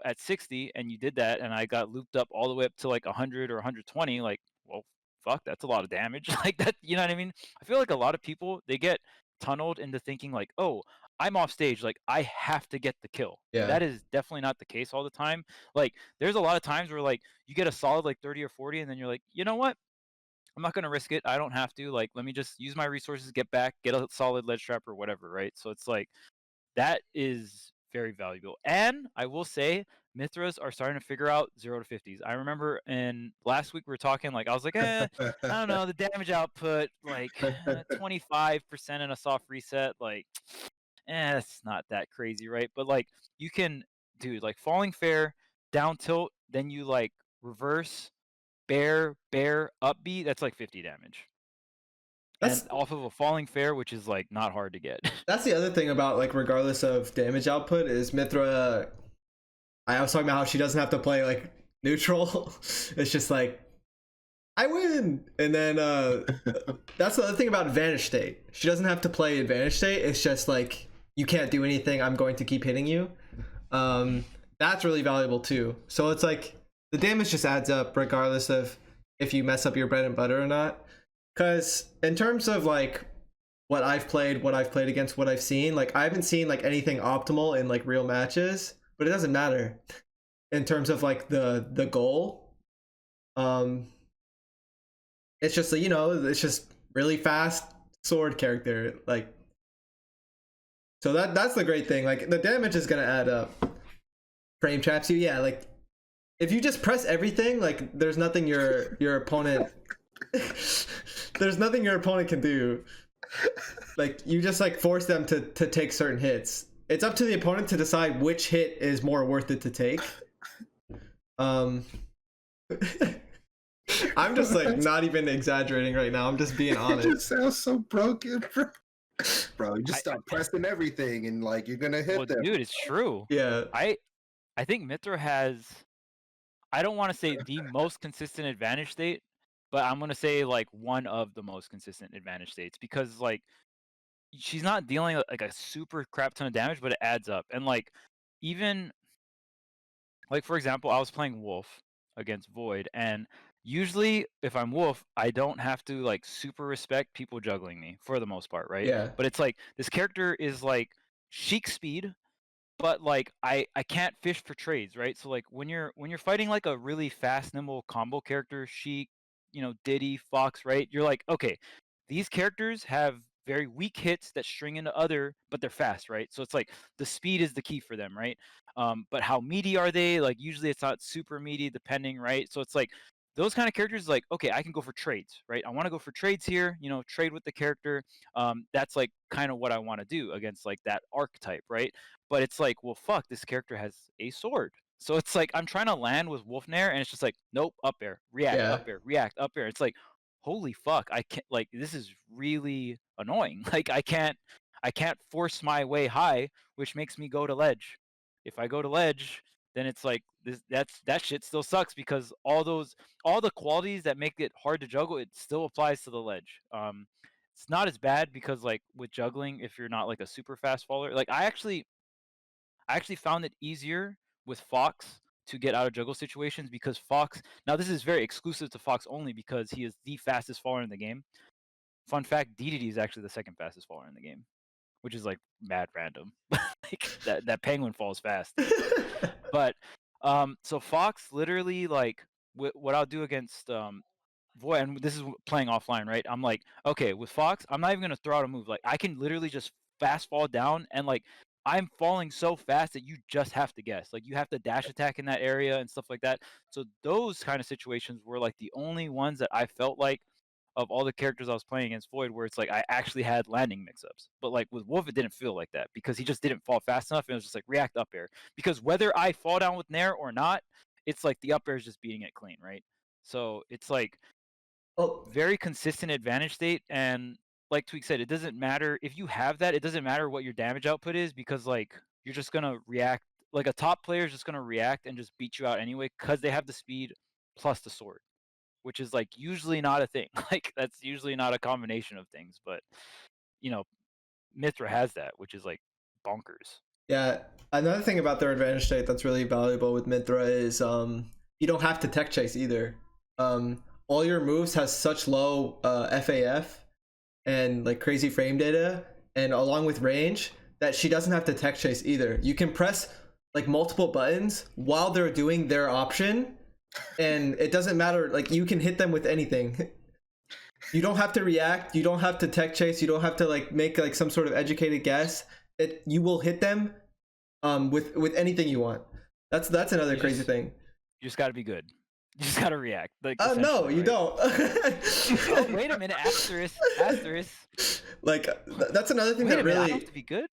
at 60 and you did that and I got looped up all the way up to like 100 or 120, like, well, fuck, that's a lot of damage. Like that, you know what I mean? I feel like a lot of people, they get tunneled into thinking like, oh, I'm off stage, like I have to get the kill. Yeah. That is definitely not the case all the time. Like there's a lot of times where like you get a solid like 30 or 40 and then you're like, you know what? I'm not going to risk it. I don't have to. Like, let me just use my resources, get back, get a solid ledge trap or whatever, right? So it's like, that is very valuable. And I will say, Mythras are starting to figure out 0 to 50s. I remember last week we were talking, like, I was like, I don't know, the damage output, like 25% in a soft reset, like, it's not that crazy, right? But like, you can, dude, like falling fair, down tilt, then you like reverse, bear, up B, that's like 50 damage. And off of a falling fair, which is like not hard to get. That's the other thing about like regardless of damage output is Mythra. I was talking about how she doesn't have to play like neutral. It's just like I win, and then that's the other thing about advantage state. She doesn't have to play advantage state. It's just like you can't do anything. I'm going to keep hitting you. That's really valuable too. So it's like the damage just adds up regardless of if you mess up your bread and butter or not. Because in terms of like what I've played against, what I've seen, like I haven't seen like anything optimal in like real matches, but it doesn't matter in terms of like the goal. It's just it's just really fast sword character, like, so that's the great thing. Like the damage is gonna add up. Frame traps you, yeah. Like if you just press everything, like there's nothing your opponent. There's nothing your opponent can do. Like you just like force them to take certain hits. It's up to the opponent to decide which hit is more worth it to take. I'm just like not even exaggerating right now. I'm just being It honest. just sounds so broken, bro. Bro, you just start pressing everything and like you're gonna hit them. Dude, it's true. Yeah. I think Mythra has, I don't want to say the most consistent advantage state, but I'm gonna say like one of the most consistent advantage states because like she's not dealing like a super crap ton of damage, but it adds up. And like even like for example, I was playing Wolf against Void, and usually if I'm Wolf, I don't have to like super respect people juggling me for the most part, right? Yeah. But it's like this character is like chic speed, but like I can't fish for trades, right? So like when you're fighting like a really fast, nimble combo character, Sheik, you know, Diddy, Fox, right? You're like, okay, these characters have very weak hits that string into other, but they're fast, right? So it's like the speed is the key for them, right? But how meaty are they? Like usually it's not super meaty, depending, right? So it's like those kind of characters, like okay, I can go for trades, right? I want to go for trades here, you know, trade with the character. That's like kind of what I want to do against like that archetype, right? But it's like, well, fuck, this character has a sword. So it's like I'm trying to land with Wolf Nair, and it's just like, nope, up air, react, Yeah. up air, react, up air. It's like, holy fuck, I can't. Like this is really annoying. Like I can't force my way high, which makes me go to ledge. If I go to ledge, then it's like that shit still sucks because all the qualities that make it hard to juggle, it still applies to the ledge. It's not as bad because like with juggling, if you're not like a super fast faller, like I actually found it easier with Fox to get out of juggle situations because Fox. Now this is very exclusive to Fox only because he is the fastest faller in the game. Fun fact: DDD is actually the second fastest faller in the game, which is like mad random. Like that penguin falls fast. But so Fox literally like what I'll do against Void, and this is playing offline, right? I'm like, okay, with Fox, I'm not even gonna throw out a move. Like I can literally just fast fall down, and like I'm falling so fast that you just have to guess. Like you have to dash attack in that area and stuff like that. So those kind of situations were like the only ones that I felt like of all the characters I was playing against Void, where it's like I actually had landing mix-ups. But like with Wolf, it didn't feel like that because he just didn't fall fast enough, and it was just like react up air. Because whether I fall down with Nair or not, it's like the up air is just beating it clean, right? So it's like Oh, very consistent advantage state, and like Tweek said, it doesn't matter if you have that. It doesn't matter what your damage output is because like you're just gonna react. Like a top player is just gonna react and just beat you out anyway because they have the speed plus the sword, which is like usually not a thing. Like that's usually not a combination of things, but you know, Mythra has that, which is like bonkers. yeah. Another thing about their advantage state that's really valuable with Mythra is you don't have to tech chase either. All your moves has such low FAF and like crazy frame data, and along with range, that she doesn't have to tech chase either. You can press like multiple buttons while they're doing their option, and it doesn't matter. Like you can hit them with anything. You don't have to react. You don't have to tech chase. You don't have to like make like some sort of educated guess. You will hit them with anything you want. That's another crazy thing. You just got to be good. You just got to react. Like No, you right? don't. Oh, wait a minute, asterisk. Like that's another thing that really I have to be good.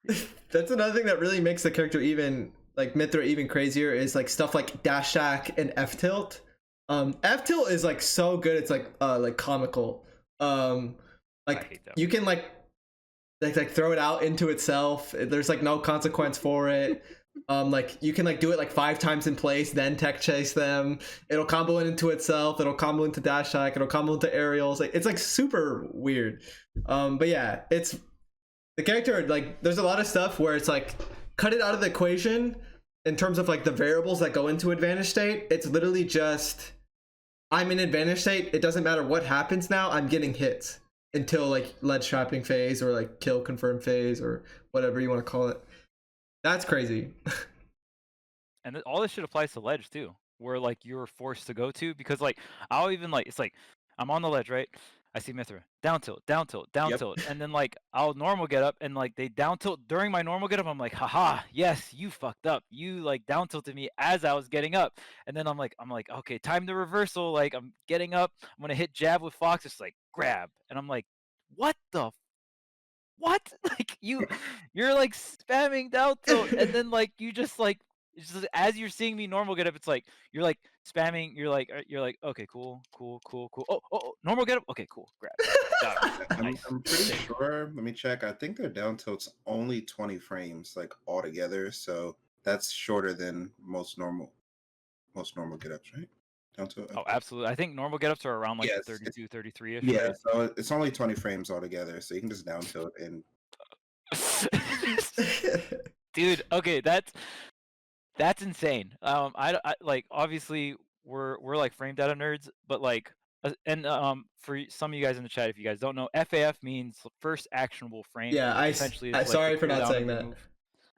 that's another thing that really makes the character even like Mythra even crazier is like stuff like dash attack and F tilt. F tilt is like so good. It's like comical. Like you can like throw it out into itself. There's like no consequence for it. Like you can like do it like 5 times in place, then tech chase them. It'll combo it into itself. It'll combo into dash attack. It'll combo into aerials. Like it's like super weird. But yeah, it's the character. Like there's a lot of stuff where it's like cut it out of the equation in terms of like the variables that go into advantage state. It's literally just I'm in advantage state. It doesn't matter what happens now. I'm getting hits until like ledge trapping phase or like kill confirm phase or whatever you want to call it. That's crazy. And all this shit applies to ledge too, where like you're forced to go to because like I'll even like it's like I'm on the ledge, right? I see Mythra down tilt, down tilt, down Yep. tilt, and then like I'll normal get up and like they down tilt during my normal get up. I'm like, haha, yes, you fucked up. You like down tilted me as I was getting up, and then I'm like, okay, time to reversal. Like I'm getting up, I'm gonna hit jab with Fox. It's like grab, and I'm like, what the what? Like you're like spamming down tilt, and then like you just like it's just as you're seeing me normal get up, it's like you're like spamming. You're like okay, cool. Oh, normal get up. Okay, cool. Grab. Got it. Nice. I'm pretty Sick. sure. Let me check. I think their down tilt's only 20 frames, like altogether. So that's shorter than most normal get ups, right? Down tilt. Oh, absolutely. I think normal get ups are around like Yes, 32, 33 ish, yeah. right? So it's only 20 frames altogether. So you can just down tilt and Dude, okay, that's insane. I like obviously we're like frame data nerds, but like and for some of you guys in the chat, if you guys don't know, FAF means first actionable frame, Yeah, which essentially is like sorry the for not cooldown saying of your that. move.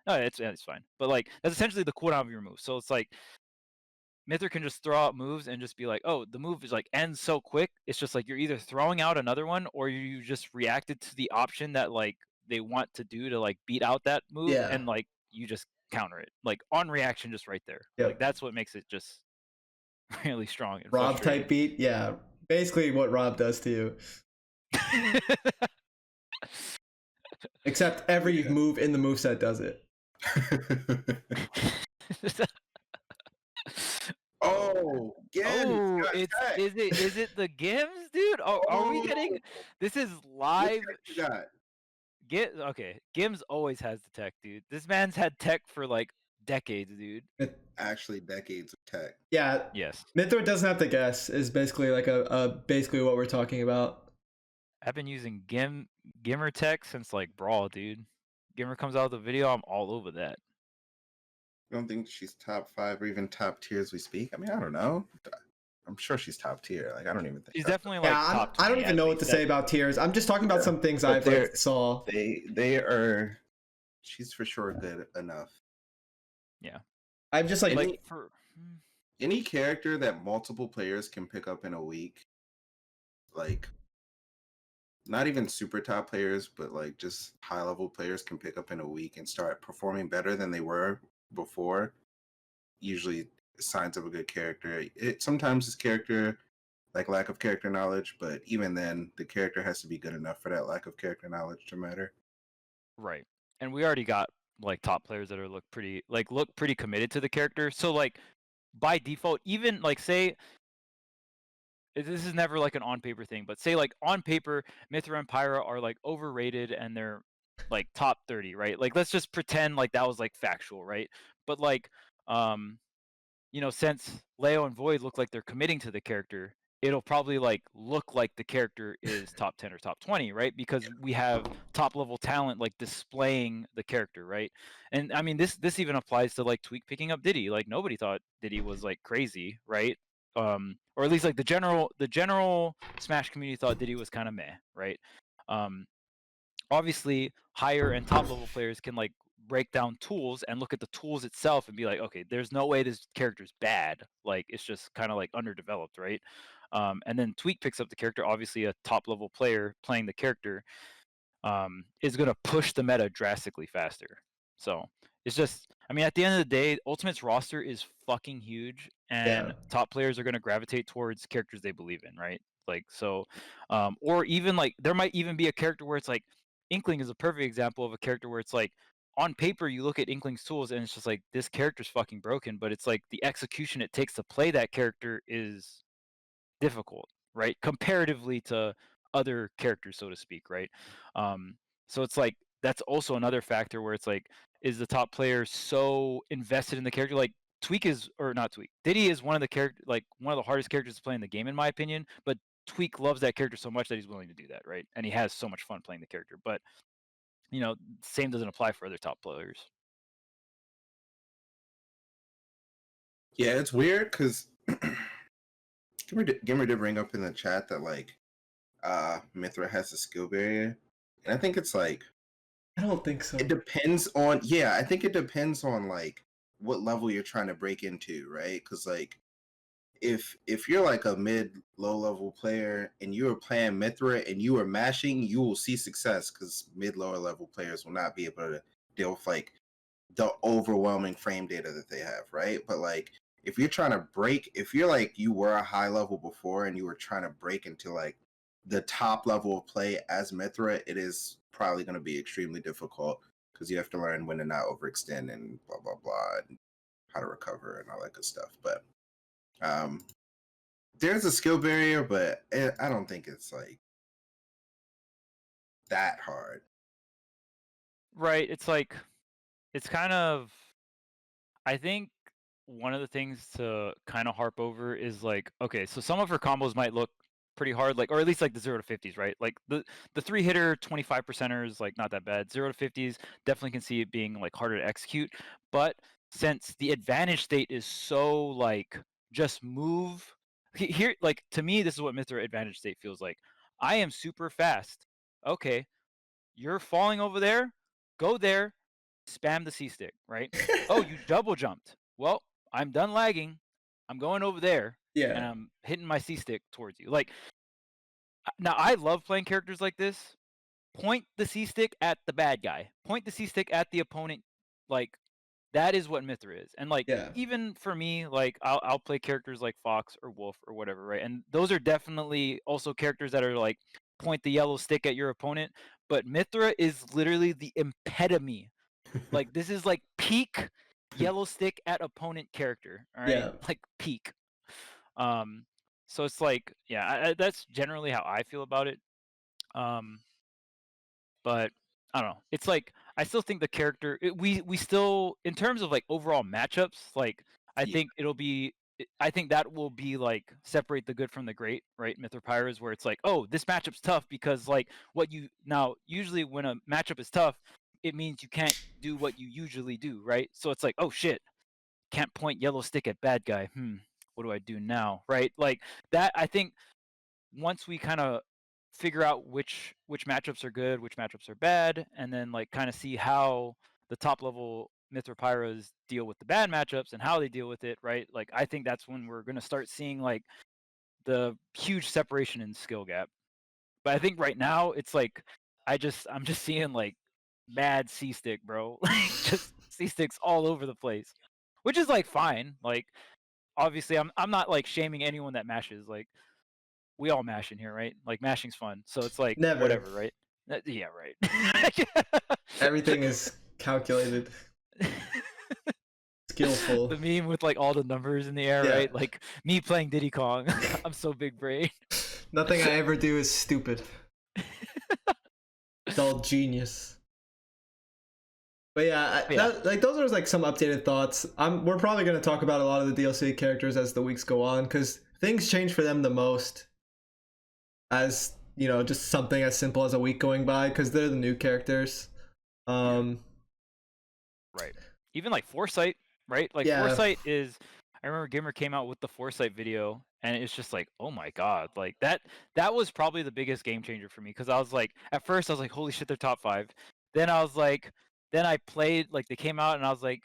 No, it's fine. But like that's essentially the cooldown of your move. So it's like Mythra can just throw out moves and just be like, oh, the move is like ends so quick. It's just like you're either throwing out another one or you just reacted to the option that like they want to do to like beat out that move, Yeah. and like you just counter it like on reaction just right there. Yep. Like that's what makes it just really strong and Rob frustrating. type beat, yeah. Basically what Rob does to you. Except every move in the moveset does it. oh, Oh, is it the Gims, dude? Are we getting this is live? Okay. Gims always has the tech, dude. This man's had tech for like decades, dude. Actually, decades of tech. Yeah. Yes. Mythra doesn't have to guess is basically like a basically what we're talking about. I've been using Gimmer tech since like Brawl, dude. Gimmer comes out with a video, I'm all over that. I don't think she's top 5 or even top tier as we speak. I mean, I don't know. I'm sure she's top tier. Like, I don't even think she's definitely like top 20. I don't even know what to say about tiers. I'm just talking about some things I've like, saw. They are. She's for sure good enough. Yeah. I'm just like any character that multiple players can pick up in a week, like not even super top players, but like just high level players can pick up in a week and start performing better than they were before. Usually signs of a good character. It sometimes is character, like lack of character knowledge, but even then the character has to be good enough for that lack of character knowledge to matter. Right. And we already got like top players that are look pretty committed to the character. So like by default, even like say this is never like an on paper thing, but say like on paper, Mythra and Pyra are like overrated and they're like top 30, right? Like let's just pretend like that was like factual, right? But like you know, since Leo and Void look like they're committing to the character, it'll probably like look like the character is top 10 or top 20, right? Because we have top level talent like displaying the character, right? And I mean this even applies to like Tweek picking up Diddy. Like nobody thought Diddy was like crazy, right? Or at least like the general Smash community thought Diddy was kind of meh, right? Obviously higher and top level players can like break down tools and look at the tools itself and be like, okay, there's no way this character's bad. Like it's just kind of like underdeveloped, right? And then Tweek picks up the character. Obviously, a top level player playing the character is going to push the meta drastically faster. So it's just, I mean, at the end of the day, Ultimate's roster is fucking huge, and top players are going to gravitate towards characters they believe in, right? Like so, or even like there might even be a character where it's like Inkling is a perfect example of a character where it's like on paper you look at Inkling's tools and it's just like this character's fucking broken, but it's like the execution it takes to play that character is difficult, right? Comparatively to other characters, so to speak, right? So it's like that's also another factor where it's like, is the top player so invested in the character? Like Tweek is, or not Tweek, Diddy is one of the hardest characters to play in the game, in my opinion. But Tweek loves that character so much that he's willing to do that, right? And he has so much fun playing the character. But you know, same doesn't apply for other top players. Yeah, it's weird because Gimmer did bring up in the chat that like Mythra has a skill barrier, and I think it's like I don't think so. It depends on I think it depends on like what level you're trying to break into, right? Because like if you're like a low level player and you are playing Mythra and you are mashing, you will see success because lower level players will not be able to deal with like the overwhelming frame data that they have, right? But like if you're trying to break, if you're like you were a high level before and you were trying to break into like the top level of play as Mythra, it is probably going to be extremely difficult because you have to learn when to not overextend and blah blah blah, and how to recover and all that good stuff. But there's a skill barrier, but I don't think it's like that hard. Right. It's like, it's kind of, I think one of the things to kind of harp over is like, okay, so some of her combos might look pretty hard, like, or at least like the 0 to 50s, right? Like the 3-hitter 25 percenters, like not that bad. 0 to 50s, definitely can see it being like harder to execute. But since the advantage state is so like just move here, like to me, this is what Mythra advantage state feels like. I am super fast. Okay, you're falling over there, go there, spam the C stick, right? Oh, you double jumped. Well, I'm done lagging. I'm going over there and Yeah. I'm hitting my C stick towards you. Like, now I love playing characters like this. Point the C stick at the bad guy. Point the C stick at the opponent. Like, that is what Mythra is. And like, Yeah. even for me, like I'll play characters like Fox or Wolf or whatever, right? And those are definitely also characters that are like point the yellow stick at your opponent. But Mythra is literally the epitome. Like, this is like peak yellow stick at opponent character. All right, Yeah. like peak. So it's like, yeah, that's generally how I feel about it. But I don't know. It's like, I still think the character, we still, in terms of like overall matchups, like I Yeah. think it'll be, I think that will be like separate the good from the great, right? Mythra Pyras, where it's like, oh, this matchup's tough because like what you now usually when a matchup is tough, it means you can't do what you usually do, right? So it's like, oh shit, can't point yellow stick at bad guy. What do I do now, right? Like that. I think once we kind of figure out which matchups are good, which matchups are bad, and then like kind of see how the top level Mythra Pyras deal with the bad matchups and how they deal with it, right? Like I think that's when we're gonna start seeing like the huge separation in skill gap. But I think right now it's like I'm just seeing like mad C stick, bro. Like just C sticks all over the place. Which is like fine. Like obviously I'm not like shaming anyone that mashes. Like we all mash in here, right? Like mashing's fun. So it's like Never. whatever, right? Yeah, right. Everything is calculated, skillful. The meme with like all the numbers in the air, Yeah. right? Like me playing Diddy Kong. I'm so big brain. Nothing I ever do is stupid. It's all genius. But yeah, Yeah. like those are like some updated thoughts. We're probably going to talk about a lot of the DLC characters as the weeks go on because things change for them the most. As you know, just something as simple as a week going by because they're the new characters. Right. Even like Foresight, right? Like Yeah. Foresight is. I remember Gamer came out with the Foresight video, and it's just like, oh my god, like that was probably the biggest game changer for me because I was like, at first I was like, holy shit, they're top 5. Then I was like, then I played like they came out, and I was like,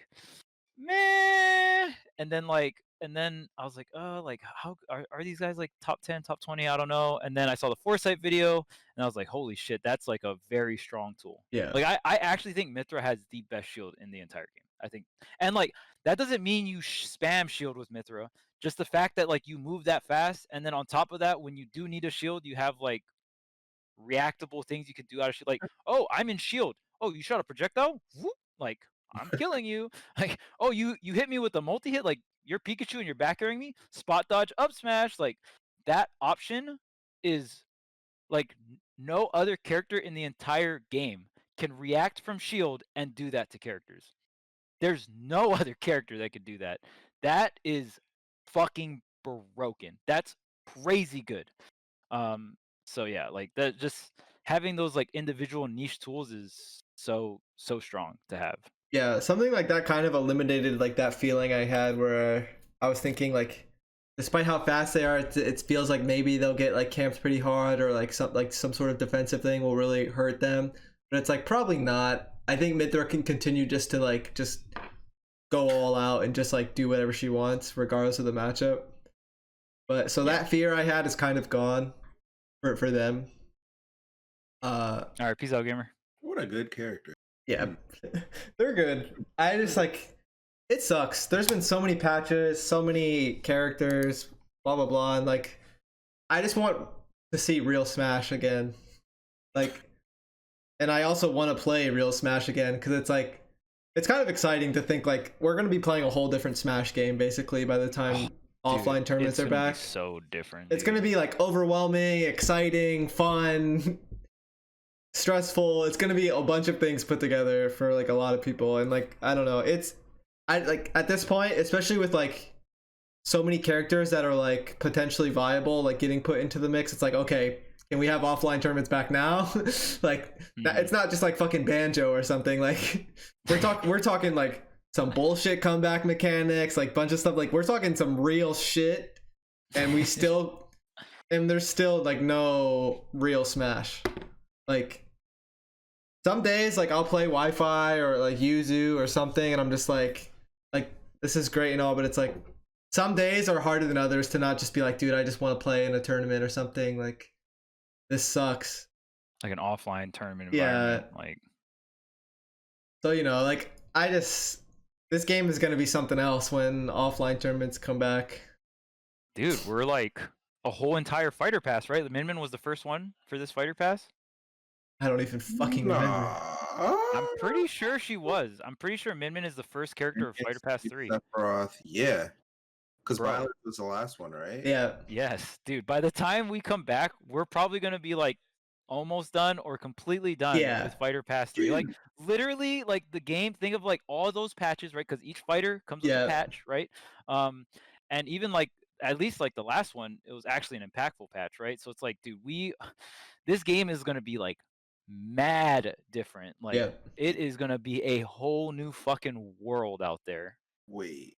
meh, and then I was like, oh, like how are these guys like top 10, top 20? I don't know. And then I saw the Foresight video, and I was like, holy shit, that's like a very strong tool. Yeah. Like I actually think Mythra has the best shield in the entire game. I think, and like that doesn't mean you spam shield with Mythra. Just the fact that like you move that fast, and then on top of that, when you do need a shield, you have like reactable things you can do out of shield. Like, oh, I'm in shield. Oh, you shot a projectile? Whoop. Like, I'm killing you. Like, oh, you hit me with a multi-hit, like you're Pikachu and you're back airing me, spot dodge, up smash. Like that option is like no other character in the entire game can react from shield and do that to characters. There's no other character that could do that. That is fucking broken. That's crazy good. So yeah, like that, just having those like individual niche tools is so strong to have. Yeah, something like that kind of eliminated like that feeling I had where I was thinking like, despite how fast they are, it feels like maybe they'll get like camped pretty hard or like some sort of defensive thing will really hurt them. But it's like probably not. I think Mythra can continue just to just go all out and just like do whatever she wants regardless of the matchup. But so that fear I had is kind of gone for them. All right, peace out, gamer. What a good character. Yeah, they're good. I just like, it sucks. There's been so many patches, so many characters, blah blah blah, and like, I just want to see real Smash again. Like, and I also want to play real Smash again because it's like, it's kind of exciting to think like we're gonna be playing a whole different Smash game basically by the time offline tournaments are back. So different. It's gonna be like overwhelming, exciting, fun, stressful. It's gonna be a bunch of things put together for like a lot of people, and like I don't know, I like at this point, especially with like so many characters that are like potentially viable, like getting put into the mix. It's like, okay, can we have offline tournaments back now? Like it's not just like fucking Banjo or something. Like we're talking like some bullshit comeback mechanics, like bunch of stuff. Like we're talking some real shit, and we still and there's still like no real Smash. Like some days like I'll play Wi-Fi or like Yuzu or something, and I'm just like this is great and all, but it's like some days are harder than others to not just be like, dude, I just want to play in a tournament or something. Like this sucks. Like an offline tournament environment. Yeah. Like, so you know, like this game is gonna be something else when offline tournaments come back. dude, we're like a whole entire fighter pass, right? The Min Min was the first one for this fighter pass. I don't even fucking remember. I'm pretty sure she was. I'm pretty sure Min Min is the first character of Fighter Pass 3. Sephiroth, yeah. Because Bro. Violet was the last one, right? Yeah. Yes, dude. By the time we come back, we're probably gonna be like almost done or completely done Yeah. with Fighter Pass 3. Like literally, like the game. Think of like all those patches, right? Because each fighter comes with Yeah. a patch, right? And even like at least like the last one, it was actually an impactful patch, right? So it's like, dude, this game is gonna be like mad different. Like Yeah. it is gonna be a whole new fucking world out there. Wait.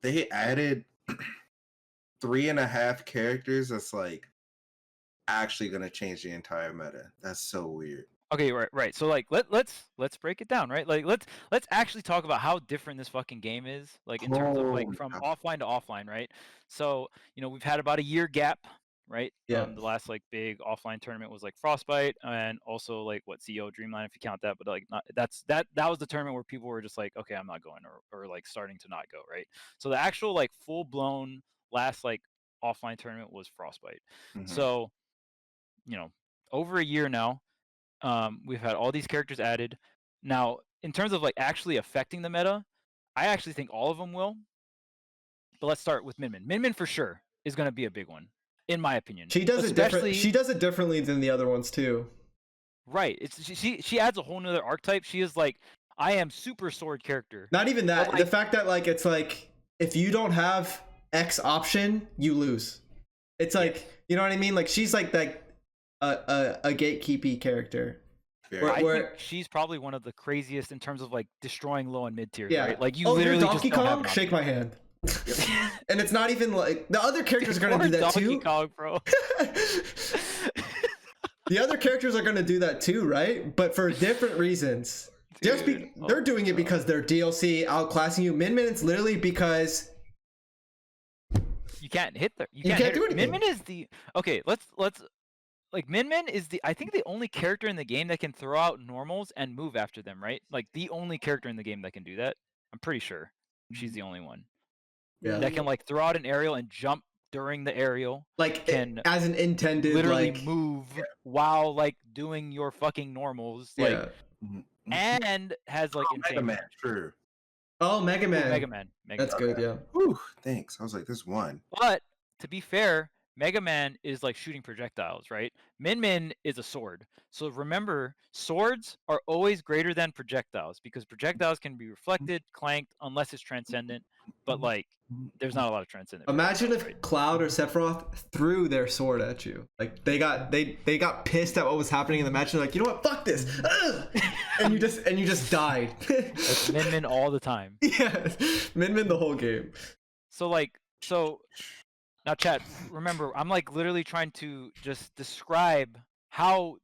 They added 3.5 characters that's like actually gonna change the entire meta. That's so weird. Okay, right. So like let's break it down, right? Like let's actually talk about how different this fucking game is, like in terms of like from offline to offline, right? So, you know, we've had about a year gap, right? Yeah. The last like big offline tournament was like Frostbite and also like what CEO Dreamline if you count that, but like not that was the tournament where people were just like, okay, I'm not going or like starting to not go, right? So the actual like full blown last like offline tournament was Frostbite. Mhm. So, you know, over a year now. We've had all these characters added. Now, in terms of like actually affecting the meta, I actually think all of them will. But let's start with Min Min. Min Min for sure is going to be a big one, in my opinion. She does it different. She does it differently than the other ones too. Right. She adds a whole nother archetype. She is like, I am super sword character. Not even that. Like, the fact that like it's like if you don't have X option, you lose. It's like you know what I mean. Like she's like that. A gatekeepy character. I think she's probably one of the craziest in terms of like destroying low and mid tiers, yeah. Like you literally Donkey just Kong, shake my hand. And it's not even like the other characters are gonna do that Donkey too. Kong, bro. The other characters are gonna do that too, right? But for different reasons. Dude, they're doing it because they're DLC outclassing you. Min Min's literally because you can't hit them. You can't do anything. Min Min is the okay. Let's like Min Min is I think the only character in the game that can throw out normals and move after them, right? Like the only character in the game that can do that. I'm pretty sure she's the only one. Yeah. That can like throw out an aerial and jump during the aerial. Like can as an intended literally like move while like doing your fucking normals. Like and has like insane. Mega Man, true. Oh, Mega Man. Mega Man. That's good, yeah. Whew, thanks. I was like, this one. But to be fair, Mega Man is like shooting projectiles, right? Min Min is a sword. So remember, swords are always greater than projectiles because projectiles can be reflected, clanked, unless it's transcendent. But like, there's not a lot of transcendent. Imagine if Cloud or Sephiroth threw their sword at you. Like they got pissed at what was happening in the match. And they're like, you know what? Fuck this. And you just died. It's Min Min all the time. Yeah, Min Min the whole game. So now, chat, remember, I'm like literally trying to just describe how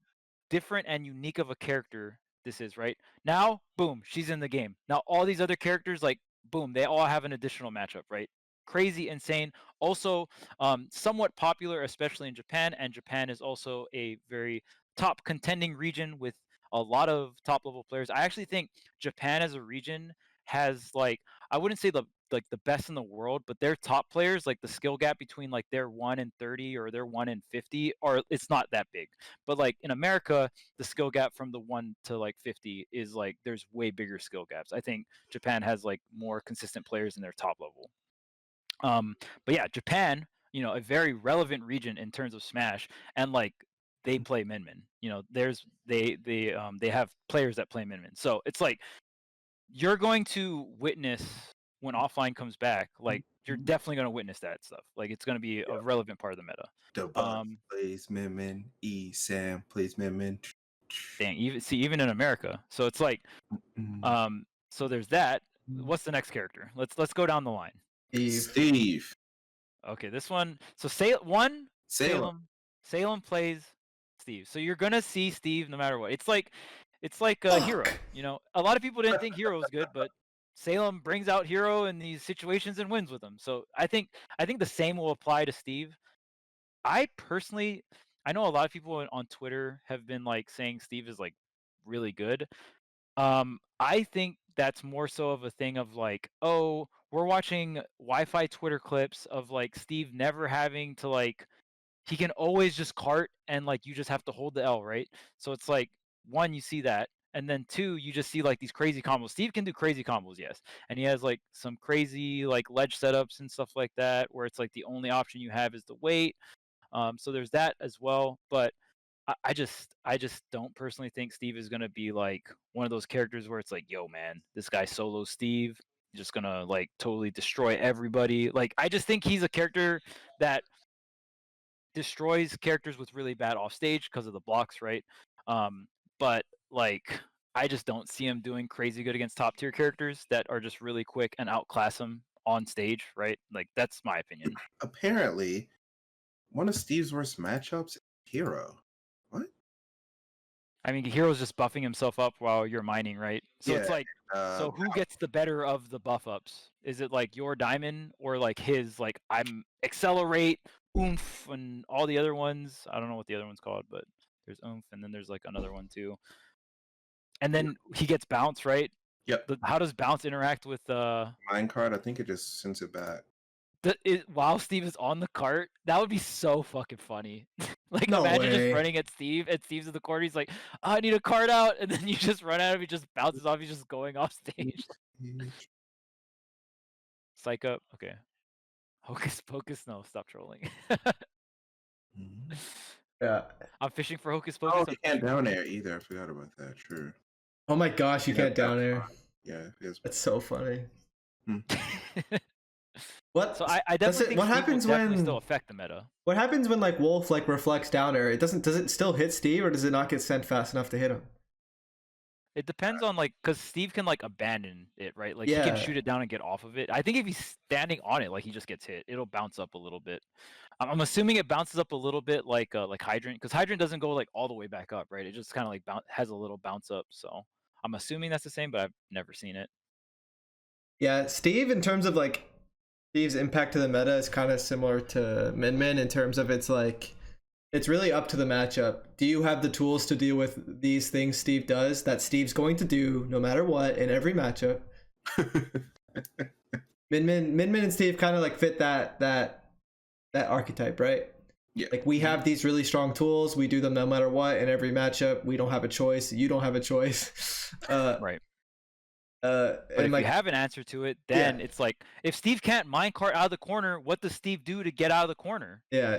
different and unique of a character this is, right? Now, boom, she's in the game. Now, all these other characters, like, boom, they all have an additional matchup, right? Crazy, insane. Also, somewhat popular, especially in Japan, and Japan is also a very top contending region with a lot of top level players. I actually think Japan as a region has like, I wouldn't say the like the best in the world, but their top players, like the skill gap between like their 1 and 30 or their 1 and 50 are it's not that big. But like in America, the skill gap from the 1 to like 50 is like there's way bigger skill gaps. I think Japan has like more consistent players in their top level. But yeah, Japan, you know, a very relevant region in terms of Smash, and like they play Min Min. You know, they have players that play Min Min. So it's like you're going to witness when offline comes back. Like you're definitely going to witness that stuff. Like it's going to be a relevant part of the meta. The Buff plays Min Min. Sam plays Min Min. Dang, even in America. So it's like, so there's that. What's the next character? Let's go down the line. Steve. Okay, this one. So Salem plays Steve. So you're gonna see Steve no matter what. It's like a Hero. You know, a lot of people didn't think Hero was good, but Salem brings out Hero in these situations and wins with them. So I think the same will apply to Steve. I personally, I know a lot of people on Twitter have been like saying Steve is like really good. I think that's more so of a thing of like, oh, we're watching Wi-Fi Twitter clips of like Steve never having to like, he can always just cart and like you just have to hold the L, right? So it's like, one, you see that, and then two, you just see like these crazy combos. Steve can do crazy combos, yes, and he has like some crazy like ledge setups and stuff like that, where it's like the only option you have is to wait. So there's that as well, but I just don't personally think Steve is gonna be like one of those characters where it's like, yo man, this guy solo Steve, just gonna like totally destroy everybody. Like I just think he's a character that destroys characters with really bad off stage because of the blocks, right? But like I just don't see him doing crazy good against top tier characters that are just really quick and outclass him on stage, right? Like that's my opinion. Apparently, one of Steve's worst matchups, Hero. What? I mean, Hero's just buffing himself up while you're mining, right? So it's Yeah, like, so who gets the better of the buff ups? Is it like your diamond or like his? Like I'm accelerate, oomph, and all the other ones. I don't know what the other one's called, but there's oomph, and then there's like another one too. And then he gets bounce, right? Yep. How does bounce interact with Minecart? I think it just sends it back. while Steve is on the cart? That would be so fucking funny. Like No imagine way. just running at Steve, and Steve's in the corner. He's like, oh, "I need a cart out," and then you just run at him. He just bounces off. He's just going off stage. Psych up. Okay. Hocus Pocus. No, stop trolling. Yeah. I'm fishing for Hocus Oh, Pocus. you can't down air either. I forgot about that. True. Oh my gosh, you Yeah, can't down that's air. fine. Yeah, That's so funny. Hmm. What? So I definitely think what Steve happens will definitely when still affect the meta. what happens when like Wolf like reflects down air? It doesn't. Does it still hit Steve, or does it not get sent fast enough to hit him? It depends on like, cause Steve can like abandon it, right? Like he Yeah. can shoot it down and get off of it. I think if he's standing on it, like he just gets hit, it'll bounce up a little bit. I'm assuming it bounces up a little bit like Hydrant, because Hydrant doesn't go like all the way back up, right? It just kind of like has a little bounce up. So I'm assuming that's the same, but I've never seen it. Yeah, Steve, in terms of like Steve's impact to the meta, is kind of similar to Min Min in terms of it's like it's really up to the matchup. Do you have the tools to deal with these things Steve does that Steve's going to do no matter what in every matchup? Min Min and Steve kind of like fit that archetype, right? Yeah. Like we have these really strong tools, we do them no matter what in every matchup. We don't have a choice. You don't have a choice. Right. But if like, you have an answer to it, then it's like if Steve can't minecart out of the corner, what does Steve do to get out of the corner? yeah.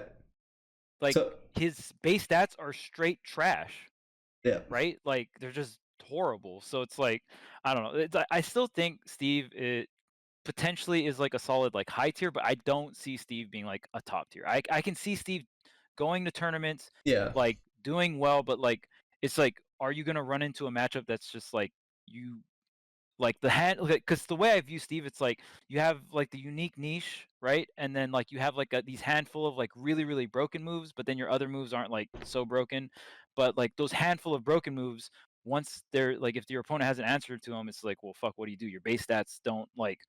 Like So, his base stats are straight trash. yeah. Right? Like they're just horrible. So it's like I don't know. I still think Steve potentially is like a solid like high tier, but I don't see Steve being like a top tier. I can see Steve going to tournaments, Yeah. like doing well, but like it's like, are you gonna run into a matchup that's just like you like the hand, because the way I view Steve, it's like you have like the unique niche, right? And then like you have like these handful of like really really broken moves, but then your other moves aren't like so broken. But like those handful of broken moves, once they're like if your opponent hasn't answered to them, it's like, well fuck, what do? Your base stats don't like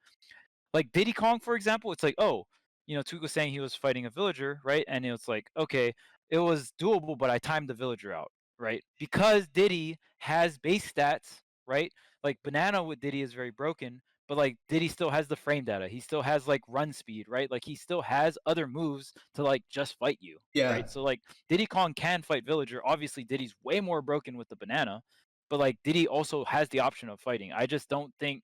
Diddy Kong, for example. It's like, oh, you know, Tweek was saying he was fighting a villager, right? And it's like, okay, it was doable, but I timed the villager out, right? Because Diddy has base stats, right? Like Banana with Diddy is very broken, but like did he still has the frame data? He still has like run speed, right? Like he still has other moves to like just fight you, Yeah. right? So like Diddy Kong can fight Villager. Obviously Diddy's way more broken with the banana, but like Diddy also has the option of fighting. I just don't think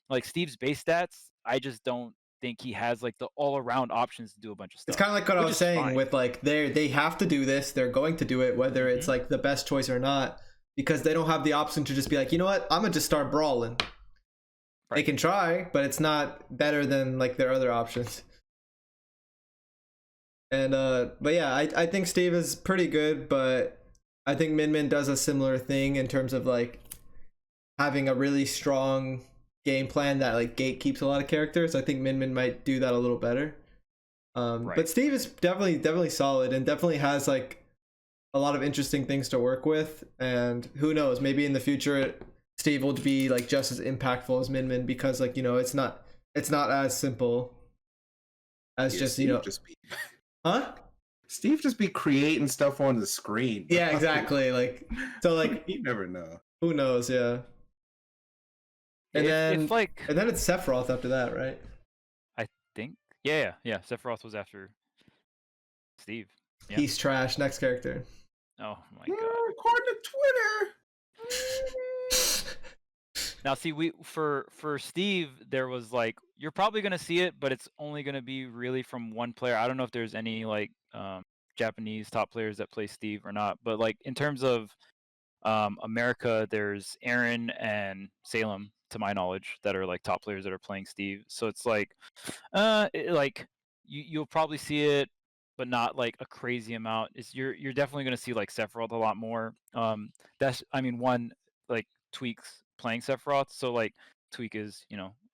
like Steve's base stats, I just don't think he has like the all around options to do a bunch of stuff. It's kind of like what I which was is saying fine. with like they have to do this. They're going to do it whether it's like the best choice or not, because they don't have the option to just be like, you know what, I'm gonna just start brawling. They Right. can try, but it's not better than like their other options. And but yeah, I think Steve is pretty good, but I think Min Min does a similar thing in terms of like having a really strong game plan that like gatekeeps a lot of characters. I think Min Min might do that a little better. Right. But Steve is definitely solid and definitely has like a lot of interesting things to work with. And who knows, maybe in the future Steve will be like just as impactful as Min Min, because like, you know, it's not as simple as Yeah, just, Steve you know, just be, huh? Steve just be creating stuff on the screen. Yeah, exactly. Like, so like you never know. who knows? Yeah. And If like and then it's Sephiroth after that, right? I think yeah. Sephiroth was after Steve. Yeah. He's trash. Next character. Oh my god. According to Twitter. Now see for Steve there was like you're probably gonna see it, but it's only gonna be really from one player. I don't know if there's any like Japanese top players that play Steve or not, but like in terms of America, there's Aaron and Salem, to my knowledge, that are like top players that are playing Steve. So it's like, like you'll probably see it, but not like a crazy amount. You're definitely gonna see like Sephiroth a lot more. I mean one like Tweek's playing Sephiroth, so like Tweek is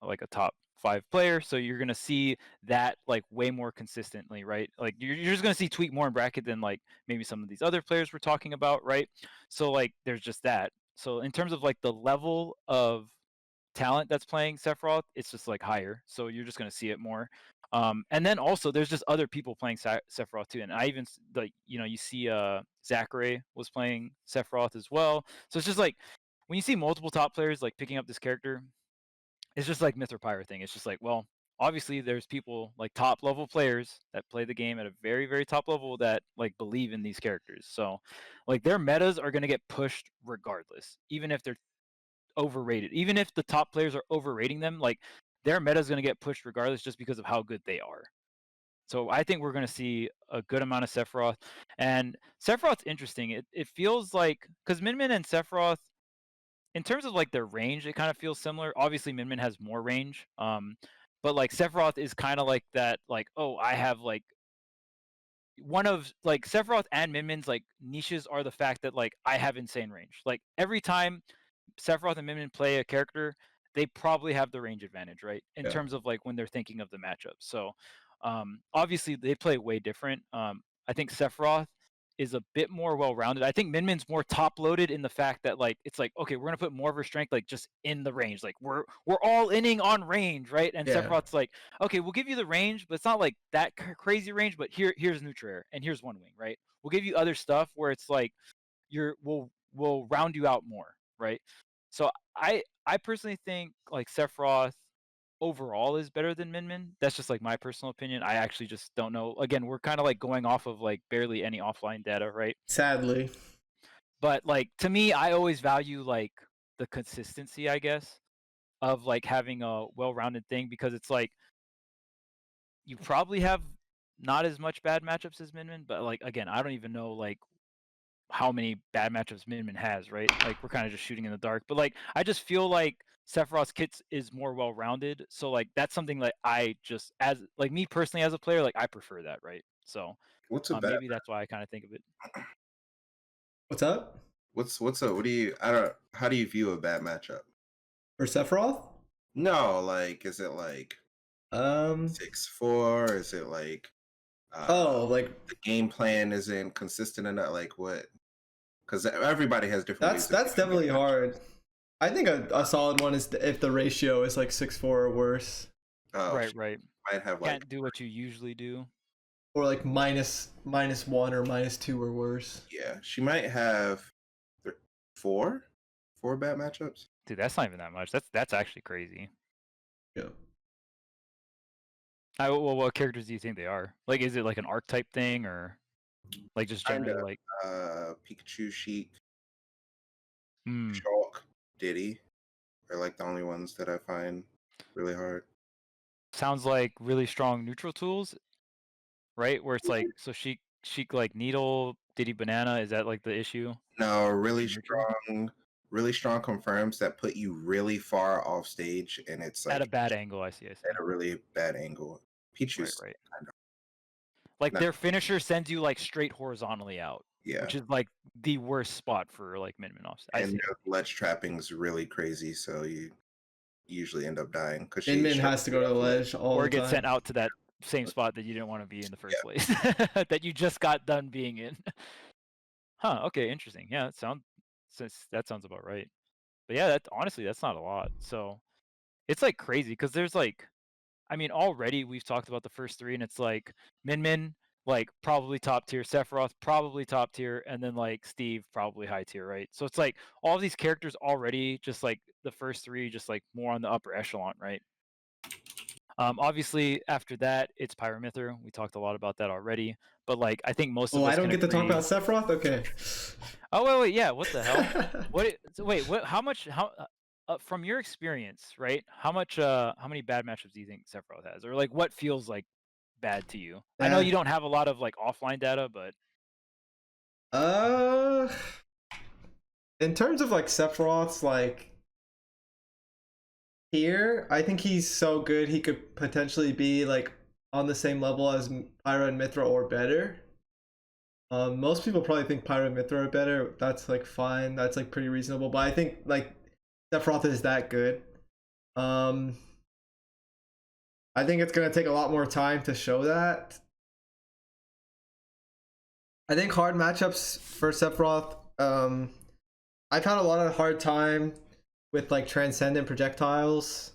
like a top 5 player, so you're gonna see that like way more consistently, right? Like you're just gonna see Tweek more in bracket than like maybe some of these other players we're talking about, right? So like there's just that. So in terms of like the level of talent that's playing Sephiroth, it's just like higher. So you're just gonna see it more. And then also there's just other people playing Sephiroth too. And I even like you see Zachary was playing Sephiroth as well. So it's just like when you see multiple top players like picking up this character, it's just like Mythra Pyra thing. It's just like, well, obviously there's people like top level players that play the game at a very, very top level that like believe in these characters. So like their metas are gonna get pushed regardless, even if they're overrated. Even if the top players are overrating them, like their meta is gonna get pushed regardless just because of how good they are. So I think we're gonna see a good amount of Sephiroth. And Sephiroth's interesting. It feels like because Min Min and Sephiroth, in terms of like their range, it kind of feels similar. Obviously, Min Min has more range. But like Sephiroth is kind of like that, like, oh, I have like one of like Sephiroth and Min Min's like niches are the fact that like I have insane range. Like every time Sephiroth and Min Min play a character, they probably have the range advantage, right? In Yeah. terms of like when they're thinking of the matchup. So obviously they play way different. I think Sephiroth is a bit more well-rounded. I think Min Min's more top-loaded in the fact that like it's like, okay, we're gonna put more of her strength like just in the range. Like we're all inning on range, right? And Yeah. Sephiroth's like, okay, we'll give you the range, but it's not like that crazy range. But here's neutral air and here's one wing, right? We'll give you other stuff where it's like we'll round you out more, right? So I personally think like Sephiroth overall is better than Min Min. That's just like my personal opinion. I actually just don't know. Again, we're kind of like going off of like barely any offline data, right? Sadly. But like to me, I always value like the consistency, I guess, of like having a well-rounded thing because it's like you probably have not as much bad matchups as Min Min, but like again, I don't even know like how many bad matchups Min Min has, right? Like we're kind of just shooting in the dark. But like I just feel like Sephiroth's kits is more well rounded. So like that's something like I just as like me personally as a player, like I prefer that, right? So What's a bad? maybe that's why I kind of think of it. What's up? What's a what do you? I don't. How do you view a bad matchup? For Sephiroth? No, like is it like 6-4? Is it like Like the game plan isn't consistent enough? Like what? Because everybody has different. ways of that's viewing definitely a matchup. hard. I think a solid one is if the ratio is like 6-4 or worse, Oh, right, she right. might have like Can't do what you usually do. or like -1 or -2 or worse. yeah, she might have 4 bad matchups. Dude, that's not even that much. That's actually crazy. Yeah. Well, what characters do you think they are? Like, is it like an archetype thing, or like just generally Kinda. like? Pikachu, Sheik, Hmm. Shulk, Diddy are like the only ones that I find really hard. Sounds like really strong neutral tools, right? Where it's like, so Sheik like needle, Diddy banana. Is that like the issue? No, Neutral? really strong confirms that put you really far off stage, and it's At a like bad angle. I see. at a really bad angle. Right, Pichu's right. kind of Like not, their finisher sends you like straight horizontally out, yeah, which is like the worst spot for like min offs. I and see. their ledge trapping's really crazy, so you usually end up dying because Min she Min has to go to the ledge all Or the get time. sent out to that same spot that you didn't want to be in the first place, that you just got done being in. Huh. Okay. Interesting. Yeah. That sounds about right. But yeah, that honestly, that's not a lot. So it's like crazy because there's like, I mean, already we've talked about the first three, and it's like Min, like probably top tier, Sephiroth probably top tier, and then like Steve probably high tier, right? So it's like all these characters already just like the first three, just like more on the upper echelon, right? Obviously, after that, it's Pyra Mythra. We talked a lot about that already, but like I think most of Oh, us I don't can get to talk agree. about Sephiroth? Okay. Oh wait, yeah. What the hell? So wait, what? How much? From your experience, right? How many bad matchups do you think Sephiroth has, or like what feels like bad to you? I know you Bad. don't have a lot of like offline data, but Uh, in terms of like Sephiroth's like here, I think he's so good he could potentially be like on the same level as Pyra and Mythra or better. Most people probably think Pyra and Mythra are better. That's like fine. That's like pretty reasonable. But I think like Sephiroth is that good. I think it's gonna take a lot more time to show that. I think hard matchups for Sephiroth. I've had a lot of hard time with like transcendent projectiles,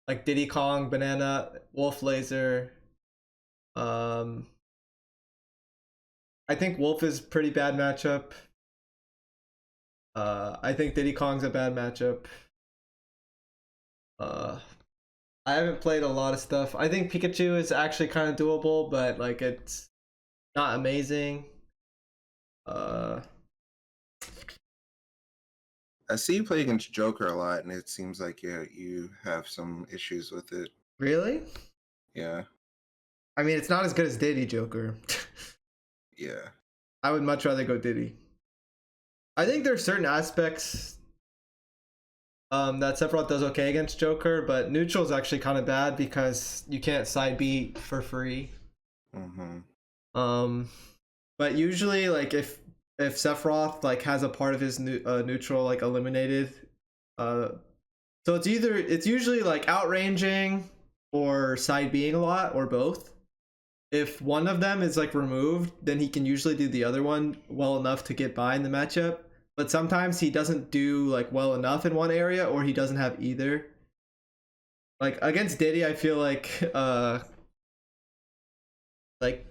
like Diddy Kong, Banana, Wolf Laser. I think Wolf is pretty bad matchup. I think Diddy Kong's a bad matchup. I haven't played a lot of stuff. I think Pikachu is actually kind of doable, but like it's not amazing. I see you play against Joker a lot, and it seems like you have some issues with it. Really? Yeah, I mean, it's not as good as Diddy Joker. yeah. I would much rather go Diddy. I think there are certain aspects that Sephiroth does okay against Joker, but neutral is actually kind of bad because you can't side B for free. But usually, like if Sephiroth like has a part of his neutral like eliminated, so it's usually like outranging or side Bing a lot or both. If one of them is like removed, then he can usually do the other one well enough to get by in the matchup. But sometimes he doesn't do like well enough in one area, or he doesn't have either. Like against Diddy, I feel like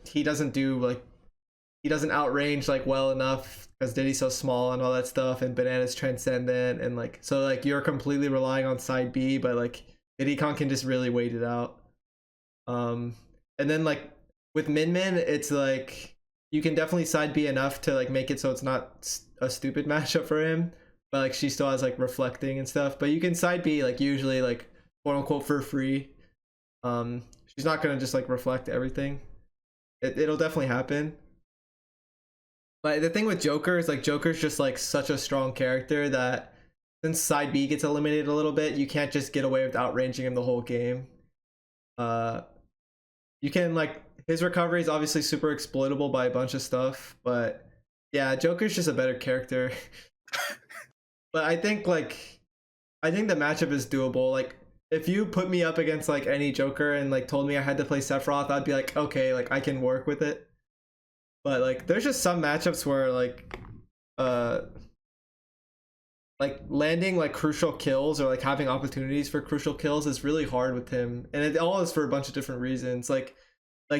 he doesn't do like he doesn't outrange like well enough because Diddy's so small and all that stuff, and Banana's transcendent, and like so like you're completely relying on side B, but like Diddy Kong can just really wait it out. And then like with Min, it's like you can definitely side B enough to like make it so it's not a stupid matchup for him, but like she still has like reflecting and stuff. But you can side B like usually like quote unquote for free. She's not gonna just like reflect everything. It'll definitely happen. But the thing with Joker is like Joker's just like such a strong character that since side B gets eliminated a little bit, you can't just get away with outranging him the whole game. You can like his recovery is obviously super exploitable by a bunch of stuff, but yeah, Joker's just a better character. But I think the matchup is doable. Like if you put me up against like any Joker and like told me I had to play Sephiroth, I'd be like, okay, like I can work with it. But like there's just some matchups where like landing like crucial kills or like having opportunities for crucial kills is really hard with him, and it all is for a bunch of different reasons. Like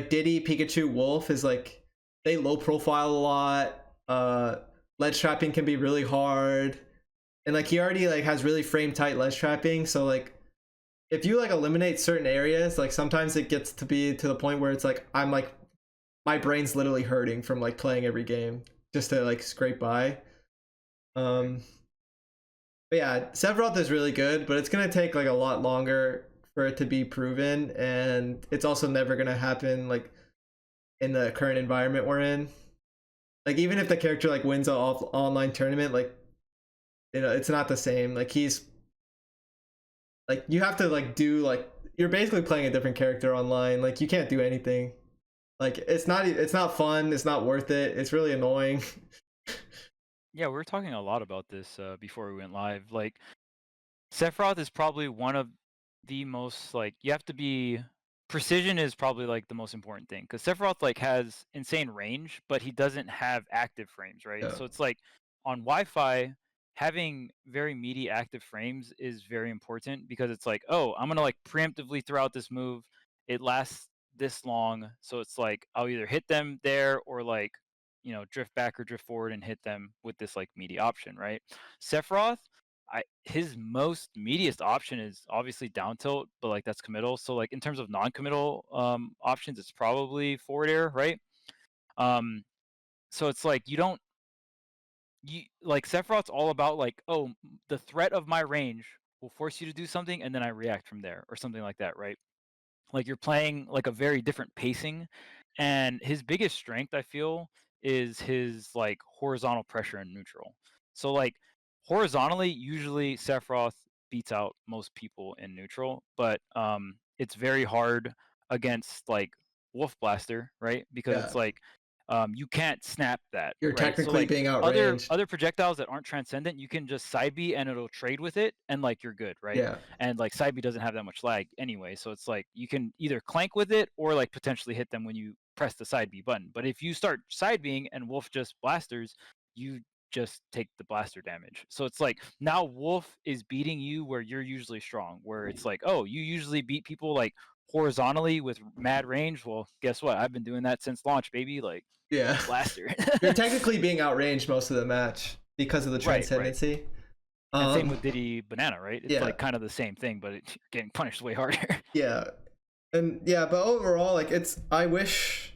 Diddy, Pikachu, Wolf is like they low profile a lot. Ledge trapping can be really hard, and like he already like has really frame tight ledge trapping, so like if you like eliminate certain areas, like sometimes it gets to be to the point where it's like I'm like my brain's literally hurting from like playing every game just to like scrape by. But yeah, Sephiroth is really good, but it's gonna take like a lot longer for it to be proven, and it's also never gonna happen like in the current environment we're in. Like even if the character like wins an online tournament, like you know, it's not the same. Like he's like you have to like do like you're basically playing a different character online. Like you can't do anything. Like it's not fun. It's not worth it. It's really annoying. Yeah, we were talking a lot about this before we went live. Like, Sephiroth is probably one of the most like you have to be precision is probably like the most important thing because Sephiroth like has insane range, but he doesn't have active frames, right? Yeah. So it's like on Wi-Fi, having very meaty active frames is very important because it's like, oh, I'm gonna like preemptively throw out this move. It lasts this long, so it's like I'll either hit them there or like drift back or drift forward and hit them with this like meaty option, right? Sephiroth, his most meatiest option is obviously down tilt, but like that's committal. So like in terms of non-committal options, it's probably forward air, right? So it's like you like Sephiroth's all about like, oh, the threat of my range will force you to do something, and then I react from there or something like that, right? Like you're playing like a very different pacing, and his biggest strength I feel is his like horizontal pressure and neutral. So like horizontally, usually Sephiroth beats out most people in neutral, but it's very hard against like Wolf Blaster, right? Because Yeah. it's like you can't snap that. You're right? technically so, like, being outranged. Other projectiles that aren't transcendent, you can just side B and it'll trade with it, and like you're good, right? Yeah. And like side B doesn't have that much lag anyway, so it's like you can either clank with it or like potentially hit them when you press the side B button. But if you start side Bing and Wolf just blasters, you just take the blaster damage. So it's like now Wolf is beating you where you're usually strong, where it's like, oh, you usually beat people like horizontally with mad range. Well, guess what? I've been doing that since launch, baby. Like, yeah, blaster. You're technically being outranged most of the match because of the transcendency. Right. And same with Diddy Banana, right? It's like kind of the same thing, but you're getting punished way harder. Yeah, and yeah, but overall, like I wish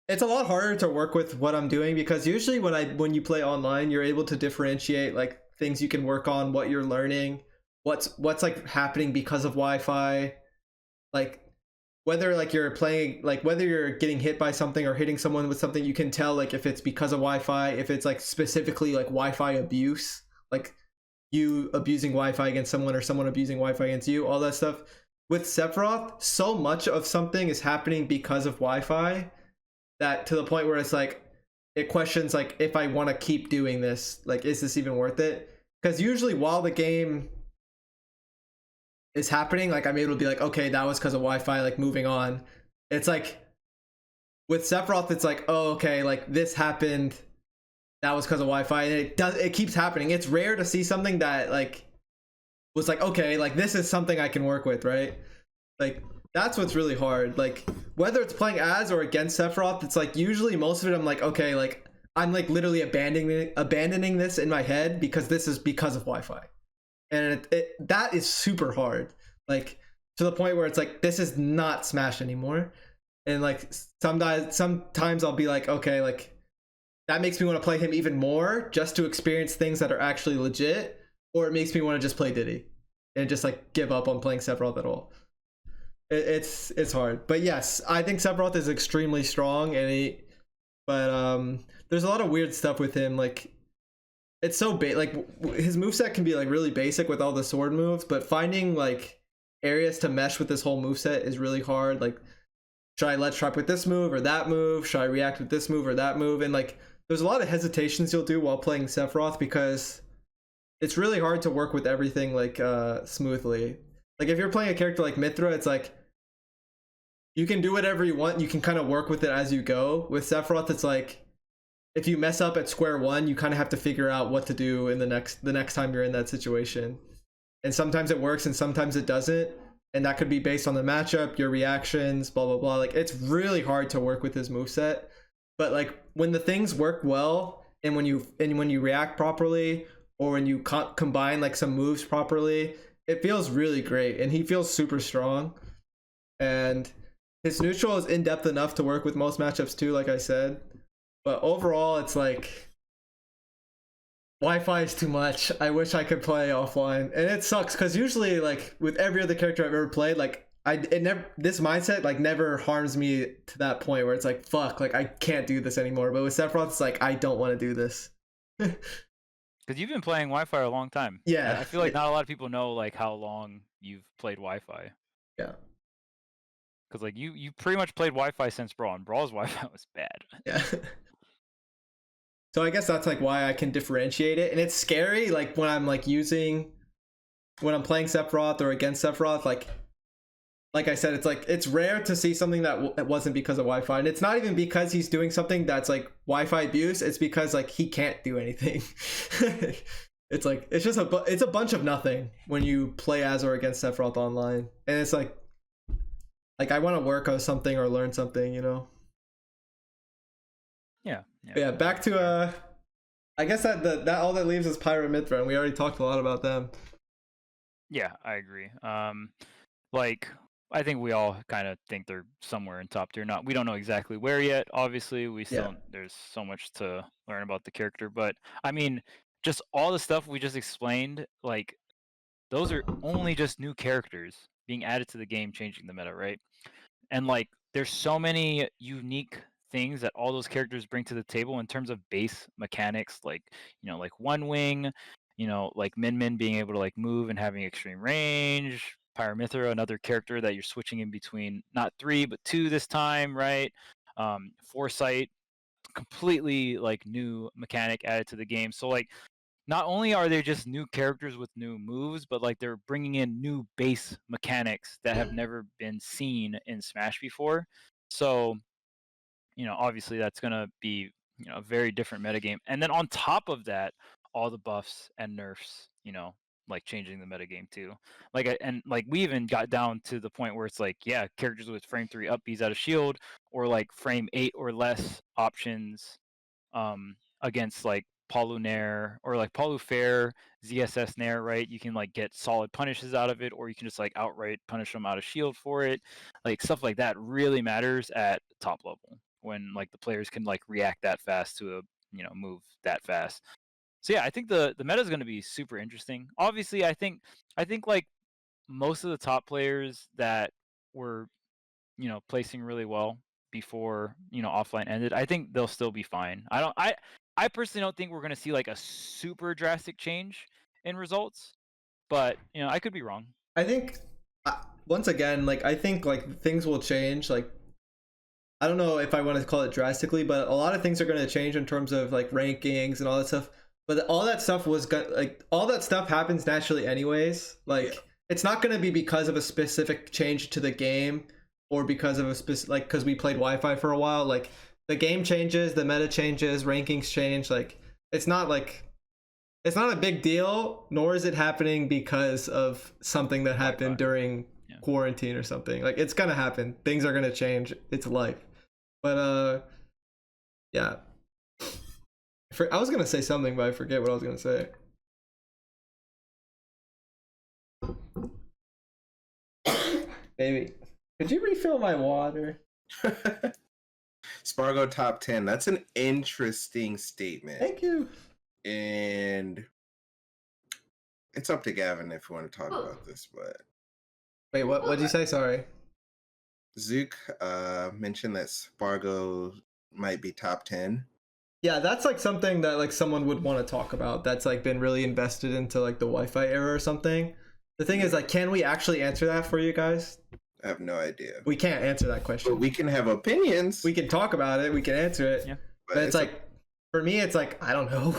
it's a lot harder to work with what I'm doing because usually when you play online, you're able to differentiate like things you can work on, what you're learning, what's like happening because of Wi-Fi, like whether like you're playing like whether you're getting hit by something or hitting someone with something, you can tell like if it's because of Wi-Fi, if it's like specifically like Wi-Fi abuse, like you abusing Wi-Fi against someone or someone abusing Wi-Fi against you, all that stuff. With Sephiroth, so much of something is happening because of Wi-Fi that to the point where it's like it questions like if I want to keep doing this, like is this even worth it? Because usually while the game is happening, like I'm able to be like, okay, that was because of Wi-Fi, like moving on. It's like with Sephiroth, it's like, oh, okay, like this happened, that was because of Wi-Fi, and it keeps happening. It's rare to see something that like was like, okay, like this is something I can work with, right? Like that's what's really hard. Like whether it's playing as or against Sephiroth, it's like usually most of it I'm like, okay, like I'm like literally abandoning this in my head because this is because of Wi-Fi. And that is super hard, like to the point where it's like this is not Smash anymore. And like sometimes I'll be like, okay, like that makes me want to play him even more just to experience things that are actually legit, or it makes me want to just play Diddy and just like give up on playing Sephiroth at all. It's hard, but yes, I think Sephiroth is extremely strong, and there's a lot of weird stuff with him, like it's so like his moveset can be like really basic with all the sword moves, but finding like areas to mesh with this whole moveset is really hard. Like, should I let's trap with this move or that move? Should I react with this move or that move? And like there's a lot of hesitations you'll do while playing Sephiroth because it's really hard to work with everything like smoothly. Like if you're playing a character like Mythra, it's like you can do whatever you want, you can kind of work with it as you go. With Sephiroth, it's like if you mess up at square one, you kind of have to figure out what to do in the next time you're in that situation. And sometimes it works and sometimes it doesn't, and that could be based on the matchup, your reactions, blah blah blah. Like it's really hard to work with his moveset. But like when the things work well, and when you react properly, or when you combine like some moves properly, it feels really great, and he feels super strong, and his neutral is in depth enough to work with most matchups too, like I said. But overall, it's like Wi-Fi is too much. I wish I could play offline, and it sucks because usually, like with every other character I've ever played, like this mindset like never harms me to that point where it's like fuck, like I can't do this anymore. But with Sephiroth, it's like I don't want to do this. Because you've been playing Wi-Fi a long time. Yeah, I feel like not a lot of people know like how long you've played Wi-Fi. Yeah. Because like you pretty much played Wi-Fi since Brawl, and Brawl's Wi-Fi was bad. Yeah. So I guess that's like why I can differentiate it, and it's scary like when I'm like when I'm playing Sephiroth or against Sephiroth, like I said, it's like it's rare to see something that wasn't because of Wi-Fi, and it's not even because he's doing something that's like Wi-Fi abuse. It's because like he can't do anything. It's like it's just it's a bunch of nothing when you play as or against Sephiroth online, and it's like I want to work on something or learn something, you know. Yeah. Back to I guess that all that leaves is Pyra Mythra, and we already talked a lot about them. Yeah, I agree. Like I think we all kind of think they're somewhere in top tier. We don't know exactly where yet. Obviously, we still there's so much to learn about the character, but I mean, just all the stuff we just explained, like those are only just new characters being added to the game, changing the meta, right? And like there's so many unique things that all those characters bring to the table in terms of base mechanics, like like one wing, like Min being able to like move and having extreme range, Pyra Mythra, another character that you're switching in between not 3 but 2 this time, right? Foresight, completely like new mechanic added to the game. So like not only are they just new characters with new moves, but like they're bringing in new base mechanics that have never been seen in Smash before. So obviously that's going to be a very different metagame. And then on top of that, all the buffs and nerfs, like changing the metagame too. And we even got down to the point where it's like, yeah, characters with frame 3 up Bs out of shield, or like frame 8 or less options against like Palu Nair or like Palu Fair, ZSS Nair, right? You can like get solid punishes out of it, or you can just like outright punish them out of shield for it. Like stuff like that really matters at top level when like the players can like react that fast to a move that fast. So yeah, I think the meta is going to be super interesting. Obviously, I think like most of the top players that were placing really well before offline ended, I think they'll still be fine. I personally don't think we're going to see like a super drastic change in results, but I could be wrong. I think once again, like I think like things will change. Like I don't know if I want to call it drastically, but a lot of things are going to change in terms of like rankings and all that stuff. But all that stuff all that stuff happens naturally anyways. Like it's not going to be because of a specific change to the game, or because of a specific, like, because we played Wi-Fi for a while. Like the game changes, the meta changes, rankings change. Like it's not a big deal, nor is it happening because of something that happened during quarantine or something. Like it's gonna happen. Things are gonna change. It's life. But yeah. I was gonna say something, but I forget what I was gonna say. Baby, could you refill my water? Spargo top 10. That's an interesting statement. Thank you. And it's up to Gavin if you want to talk about this, but wait, what'd you say? Sorry. Zook mentioned that Spargo might be top 10. Yeah, that's like something that like someone would want to talk about. That's like been really invested into like the Wi-Fi era or something. The thing is, like, can we actually answer that for you guys? I have no idea. We can't answer that question. But we can have opinions. We can talk about it. We can answer it. Yeah. But it's like, for me, it's like, I don't know.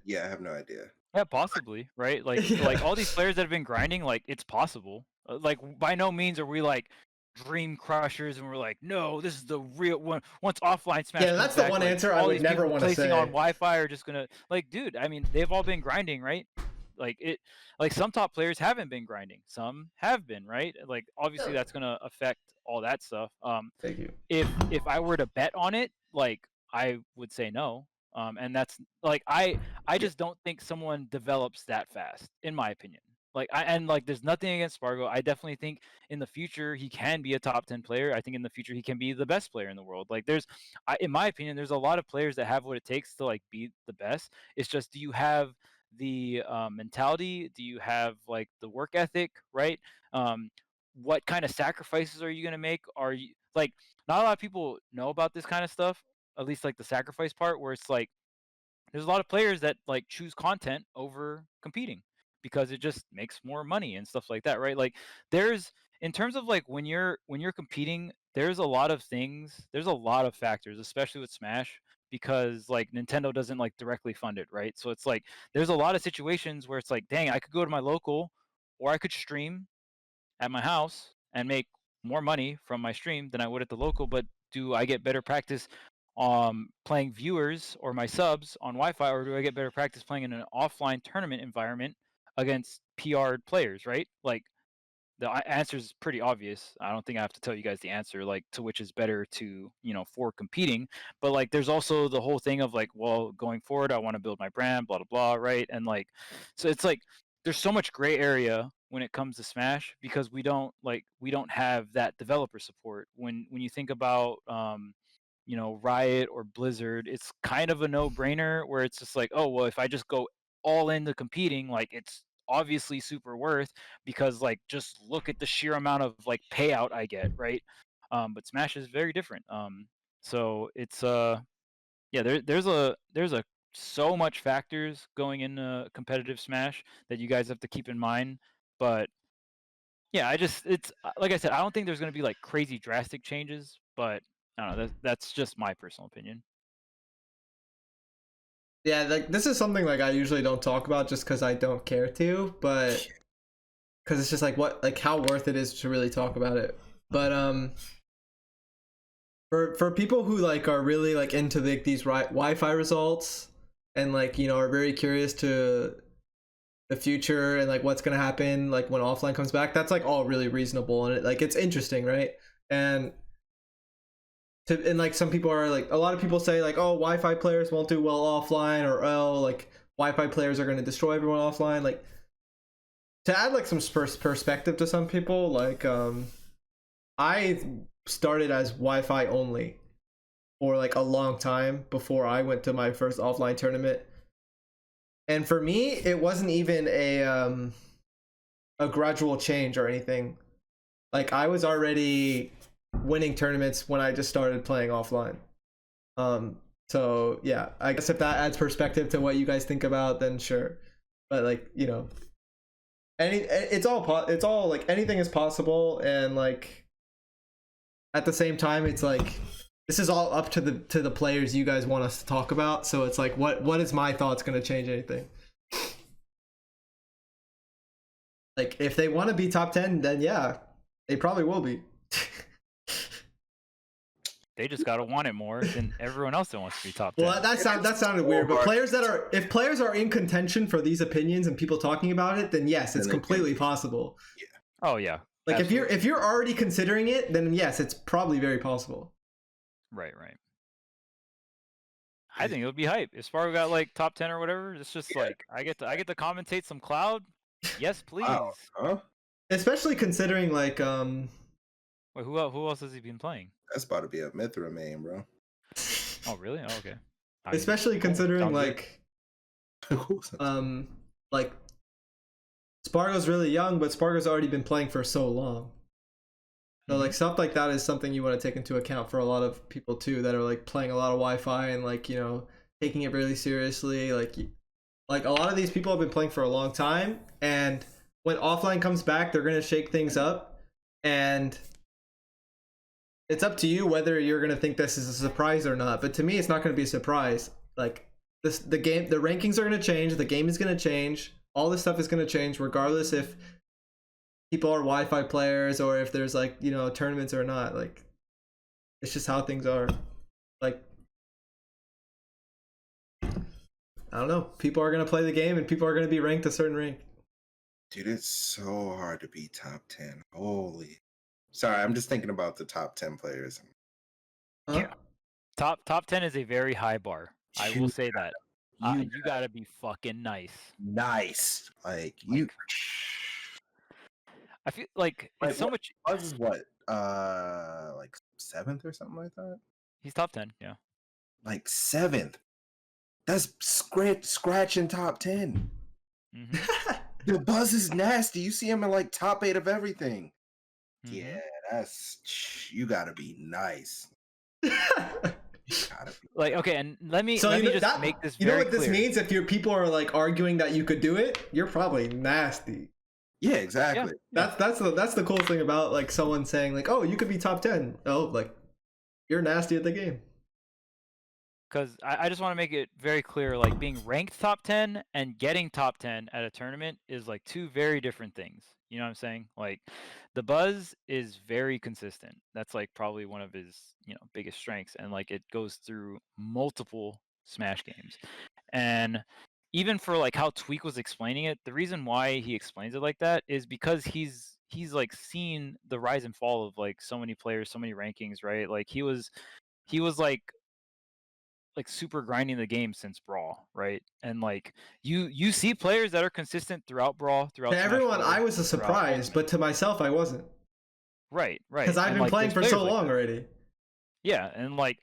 Yeah, I have no idea. Yeah, possibly, right? Like, like all these players that have been grinding, like, it's possible. Like, by no means are we like dream crushers and we're like, no, this is the real one. Once offline Smash. Yeah, that's the one answer I would never want to say. Placing on Wi-Fi are just gonna like, dude. I mean, they've all been grinding, right? Like some top players haven't been grinding, some have been, right? Like obviously that's gonna affect all that stuff. Thank you. If I were to bet on it, like I would say no. And that's like I just don't think someone develops that fast, in my opinion. there's nothing against Spargo. I definitely think in the future he can be a top 10 player. I think in the future he can be the best player in the world. Like in my opinion, there's a lot of players that have what it takes to like be the best. It's just, do you have the mentality? Do you have like the work ethic, right? What kind of sacrifices are you going to make? Are you like, not a lot of people know about this kind of stuff, at least like the sacrifice part, where it's like there's a lot of players that like choose content over competing because it just makes more money and stuff like that, right? Like there's, in terms of like when you're competing, there's a lot of things, there's a lot of factors, especially with Smash, because like Nintendo doesn't like directly fund it, right? So it's like there's a lot of situations where it's like, dang, I could go to my local, or I could stream at my house and make more money from my stream than I would at the local, but do I get better practice playing viewers or my subs on Wi-Fi, or do I get better practice playing in an offline tournament environment against PR'd players, right? Like the answer is pretty obvious. I don't think I have to tell you guys the answer, like to which is better to, for competing. But like there's also the whole thing of like, well, going forward, I want to build my brand, blah, blah, blah, right? And like, so it's like there's so much gray area when it comes to Smash, because we don't have that developer support. When you think about Riot or Blizzard, it's kind of a no-brainer where it's just like, oh, well, if I just go all into competing, like it's obviously super worth, because like just look at the sheer amount of like payout I get, right? But Smash is very different. So it's yeah, there's a so much factors going into competitive Smash that you guys have to keep in mind. But yeah, it's like I said, I don't think there's going to be like crazy drastic changes, but I don't know. That's just my personal opinion. Yeah, like this is something like I usually don't talk about just because I don't care to, but because it's just like how worth it is to really talk about it. But for people who like are really like into these Wi-Fi results and like are very curious to the future and like what's gonna happen like when offline comes back, that's like all really reasonable, and it's interesting, right? And like some people are like, a lot of people say like, oh, Wi-Fi players won't do well offline, or oh, like Wi-Fi players are going to destroy everyone offline. Like, to add like some perspective to some people, like I started as Wi-Fi only for like a long time before I went to my first offline tournament, and for me it wasn't even a gradual change or anything. Like I was already winning tournaments when I just started playing offline. So yeah, I guess if that adds perspective to what you guys think about, then sure. But like, it's all like anything is possible, and like at the same time it's like this is all up to the players you guys want us to talk about. So it's like what is my thoughts going to change anything? Like if they want to be top 10, then yeah, they probably will be. They just gotta want it more than everyone else that wants to be top 10. Well, that sounded weird. But if players are in contention for these opinions and people talking about it, then yes, it's completely possible. Yeah. Oh yeah. Like absolutely. if you're already considering it, then yes, it's probably very possible. Right. I think it would be hype if Spargo got like top 10 or whatever. It's just like I get to commentate some Cloud. Yes, please. Wow. Huh? Especially considering like Wait, who else has he been playing? That's about to be a Mythra main, bro. Oh really? Oh, okay. Especially considering like like Spargo's really young, but Spargo's already been playing for so long. So like stuff like that is something you want to take into account for a lot of people too, that are like playing a lot of Wi-Fi and like taking it really seriously. Like a lot of these people have been playing for a long time, and when offline comes back, they're gonna shake things up, and it's up to you whether you're gonna think this is a surprise or not. But to me, it's not gonna be a surprise. Like the rankings are gonna change, the game is gonna change, all this stuff is gonna change, regardless if people are Wi-Fi players or if there's like tournaments or not. Like it's just how things are. Like I don't know. People are gonna play the game, and people are gonna be ranked a certain rank. Dude, it's so hard to be top 10. Holy. Sorry, I'm just thinking about the top 10 players. Yeah. Top 10 is a very high bar. I will say that. You gotta be fucking nice. Nice. Like I feel like it's so much. Buzz is what? Like 7th or something like that. He's top 10. Yeah. Like 7th. That's scratching top 10. Mm-hmm. The Buzz is nasty. You see him in like top 8 of everything. Mm-hmm. Yeah, you gotta be nice. Like, okay, and let me So let you me know, just make this you know very what this clear. means? If your people are like arguing that you could do it, you're probably nasty. Yeah, exactly. Yeah. That's the coolest thing about like someone saying like, oh, you could be top 10. Oh, like you're nasty at the game. Because I just want to make it very clear, like being ranked top 10 and getting top 10 at a tournament is like two very different things. You know what I'm saying? Like the Buzz is very consistent. That's like probably one of his, biggest strengths. And like it goes through multiple Smash games. And even for like how Tweek was explaining it, the reason why he explains it like that is because he's like seen the rise and fall of like so many players, so many rankings, right? Like he was like super grinding the game since Brawl, right? And like you see players that are consistent throughout Brawl, throughout To Smash everyone, 4, I was a throughout surprise, Ultimate. but to myself, I wasn't. Right. Because I've And, been like, playing there's for so players like long that. already. Yeah, and like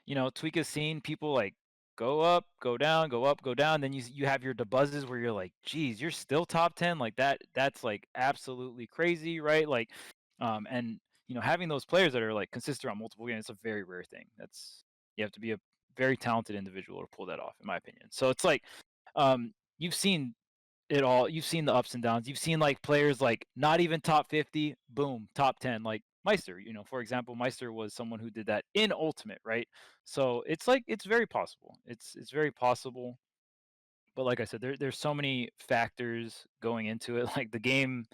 Tweek has seen people like go up, go down, go up, go down. Then you have your debuzzes where you're like, geez, you're still top 10. Like that's like absolutely crazy, right? Like, and having those players that are like consistent on multiple games, it's a very rare thing. You have to be a very talented individual to pull that off, in my opinion. So it's like, you've seen it all. You've seen the ups and downs. You've seen like players like not even top 50, boom, top 10. Like Meister, for example, Meister was someone who did that in Ultimate, right? So it's like it's very possible. It's very possible. But like I said, there's so many factors going into it. Like the game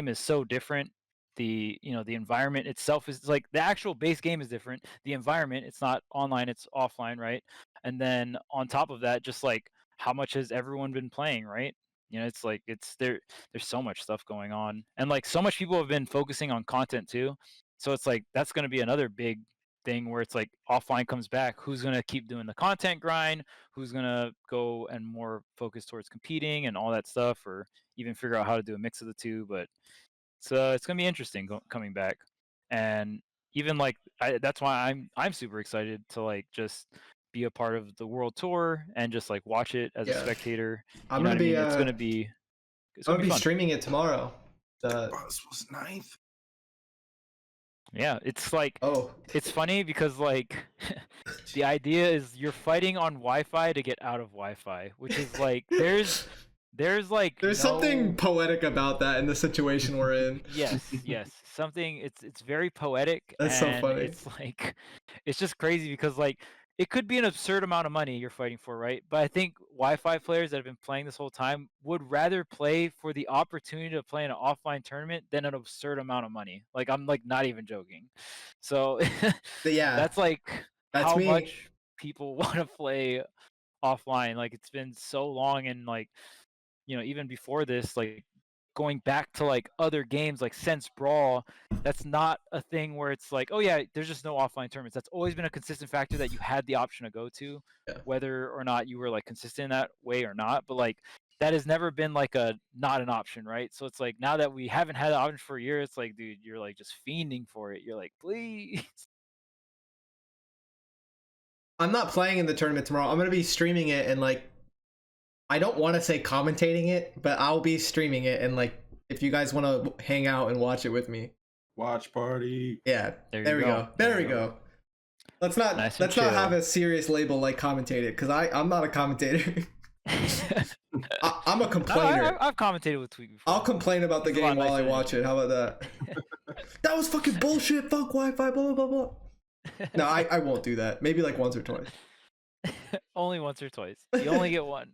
is so different. The environment itself is like the actual base game is different. The environment, it's not online, it's offline, right? And then on top of that, just like how much has everyone been playing, right? It's like there's so much stuff going on. And like so much people have been focusing on content too. So it's like that's gonna be another big thing where it's like offline comes back. Who's gonna keep doing the content grind? Who's gonna go and more focus towards competing and all that stuff, or even figure out how to do a mix of the two? But it's gonna be interesting coming back, and even like that's why I'm super excited to like just be a part of the world tour and just like watch it as a spectator. I'm gonna be. It's gonna be. I'm gonna be fun. streaming it tomorrow. Buzz was 9th. Yeah, it's like Oh, it's funny because like the idea is you're fighting on Wi-Fi to get out of Wi-Fi, which is like there's like there's something poetic about that in the situation we're in. yes, something. It's very poetic. That's so and funny. It's like it's just crazy because like it could be an absurd amount of money you're fighting for, right? But I think Wi-Fi players that have been playing this whole time would rather play for the opportunity to play in an offline tournament than an absurd amount of money. Like I'm like not even joking. So Yeah, that's like that's how me. much people want to play offline. Like it's been so long, and like even before this, like going back to like other games like since Brawl, that's not a thing where it's like, oh yeah, there's just no offline tournaments. That's always been a consistent factor that you had the option to go to, whether or not you were like consistent in that way or not. But like that has never been like a not an option, right? So it's like now that we haven't had the option for a year, it's like, dude, you're like just fiending for it. You're like, please. I'm not playing in the tournament tomorrow. I'm gonna be streaming it and like I don't want to say commentating it, but I'll be streaming it and like if you guys want to hang out and watch it with me. Watch party. Yeah. There we go. There we go. Let's not have a serious label like commentate it because I'm not a commentator. I'm a complainer. No, I've commentated with Tweek before. I'll complain about the game while I watch it. How about that? That was fucking bullshit. Fuck Wi-Fi. Blah blah blah blah. No, I won't do that. Maybe like once or twice. Only once or twice. You only get one.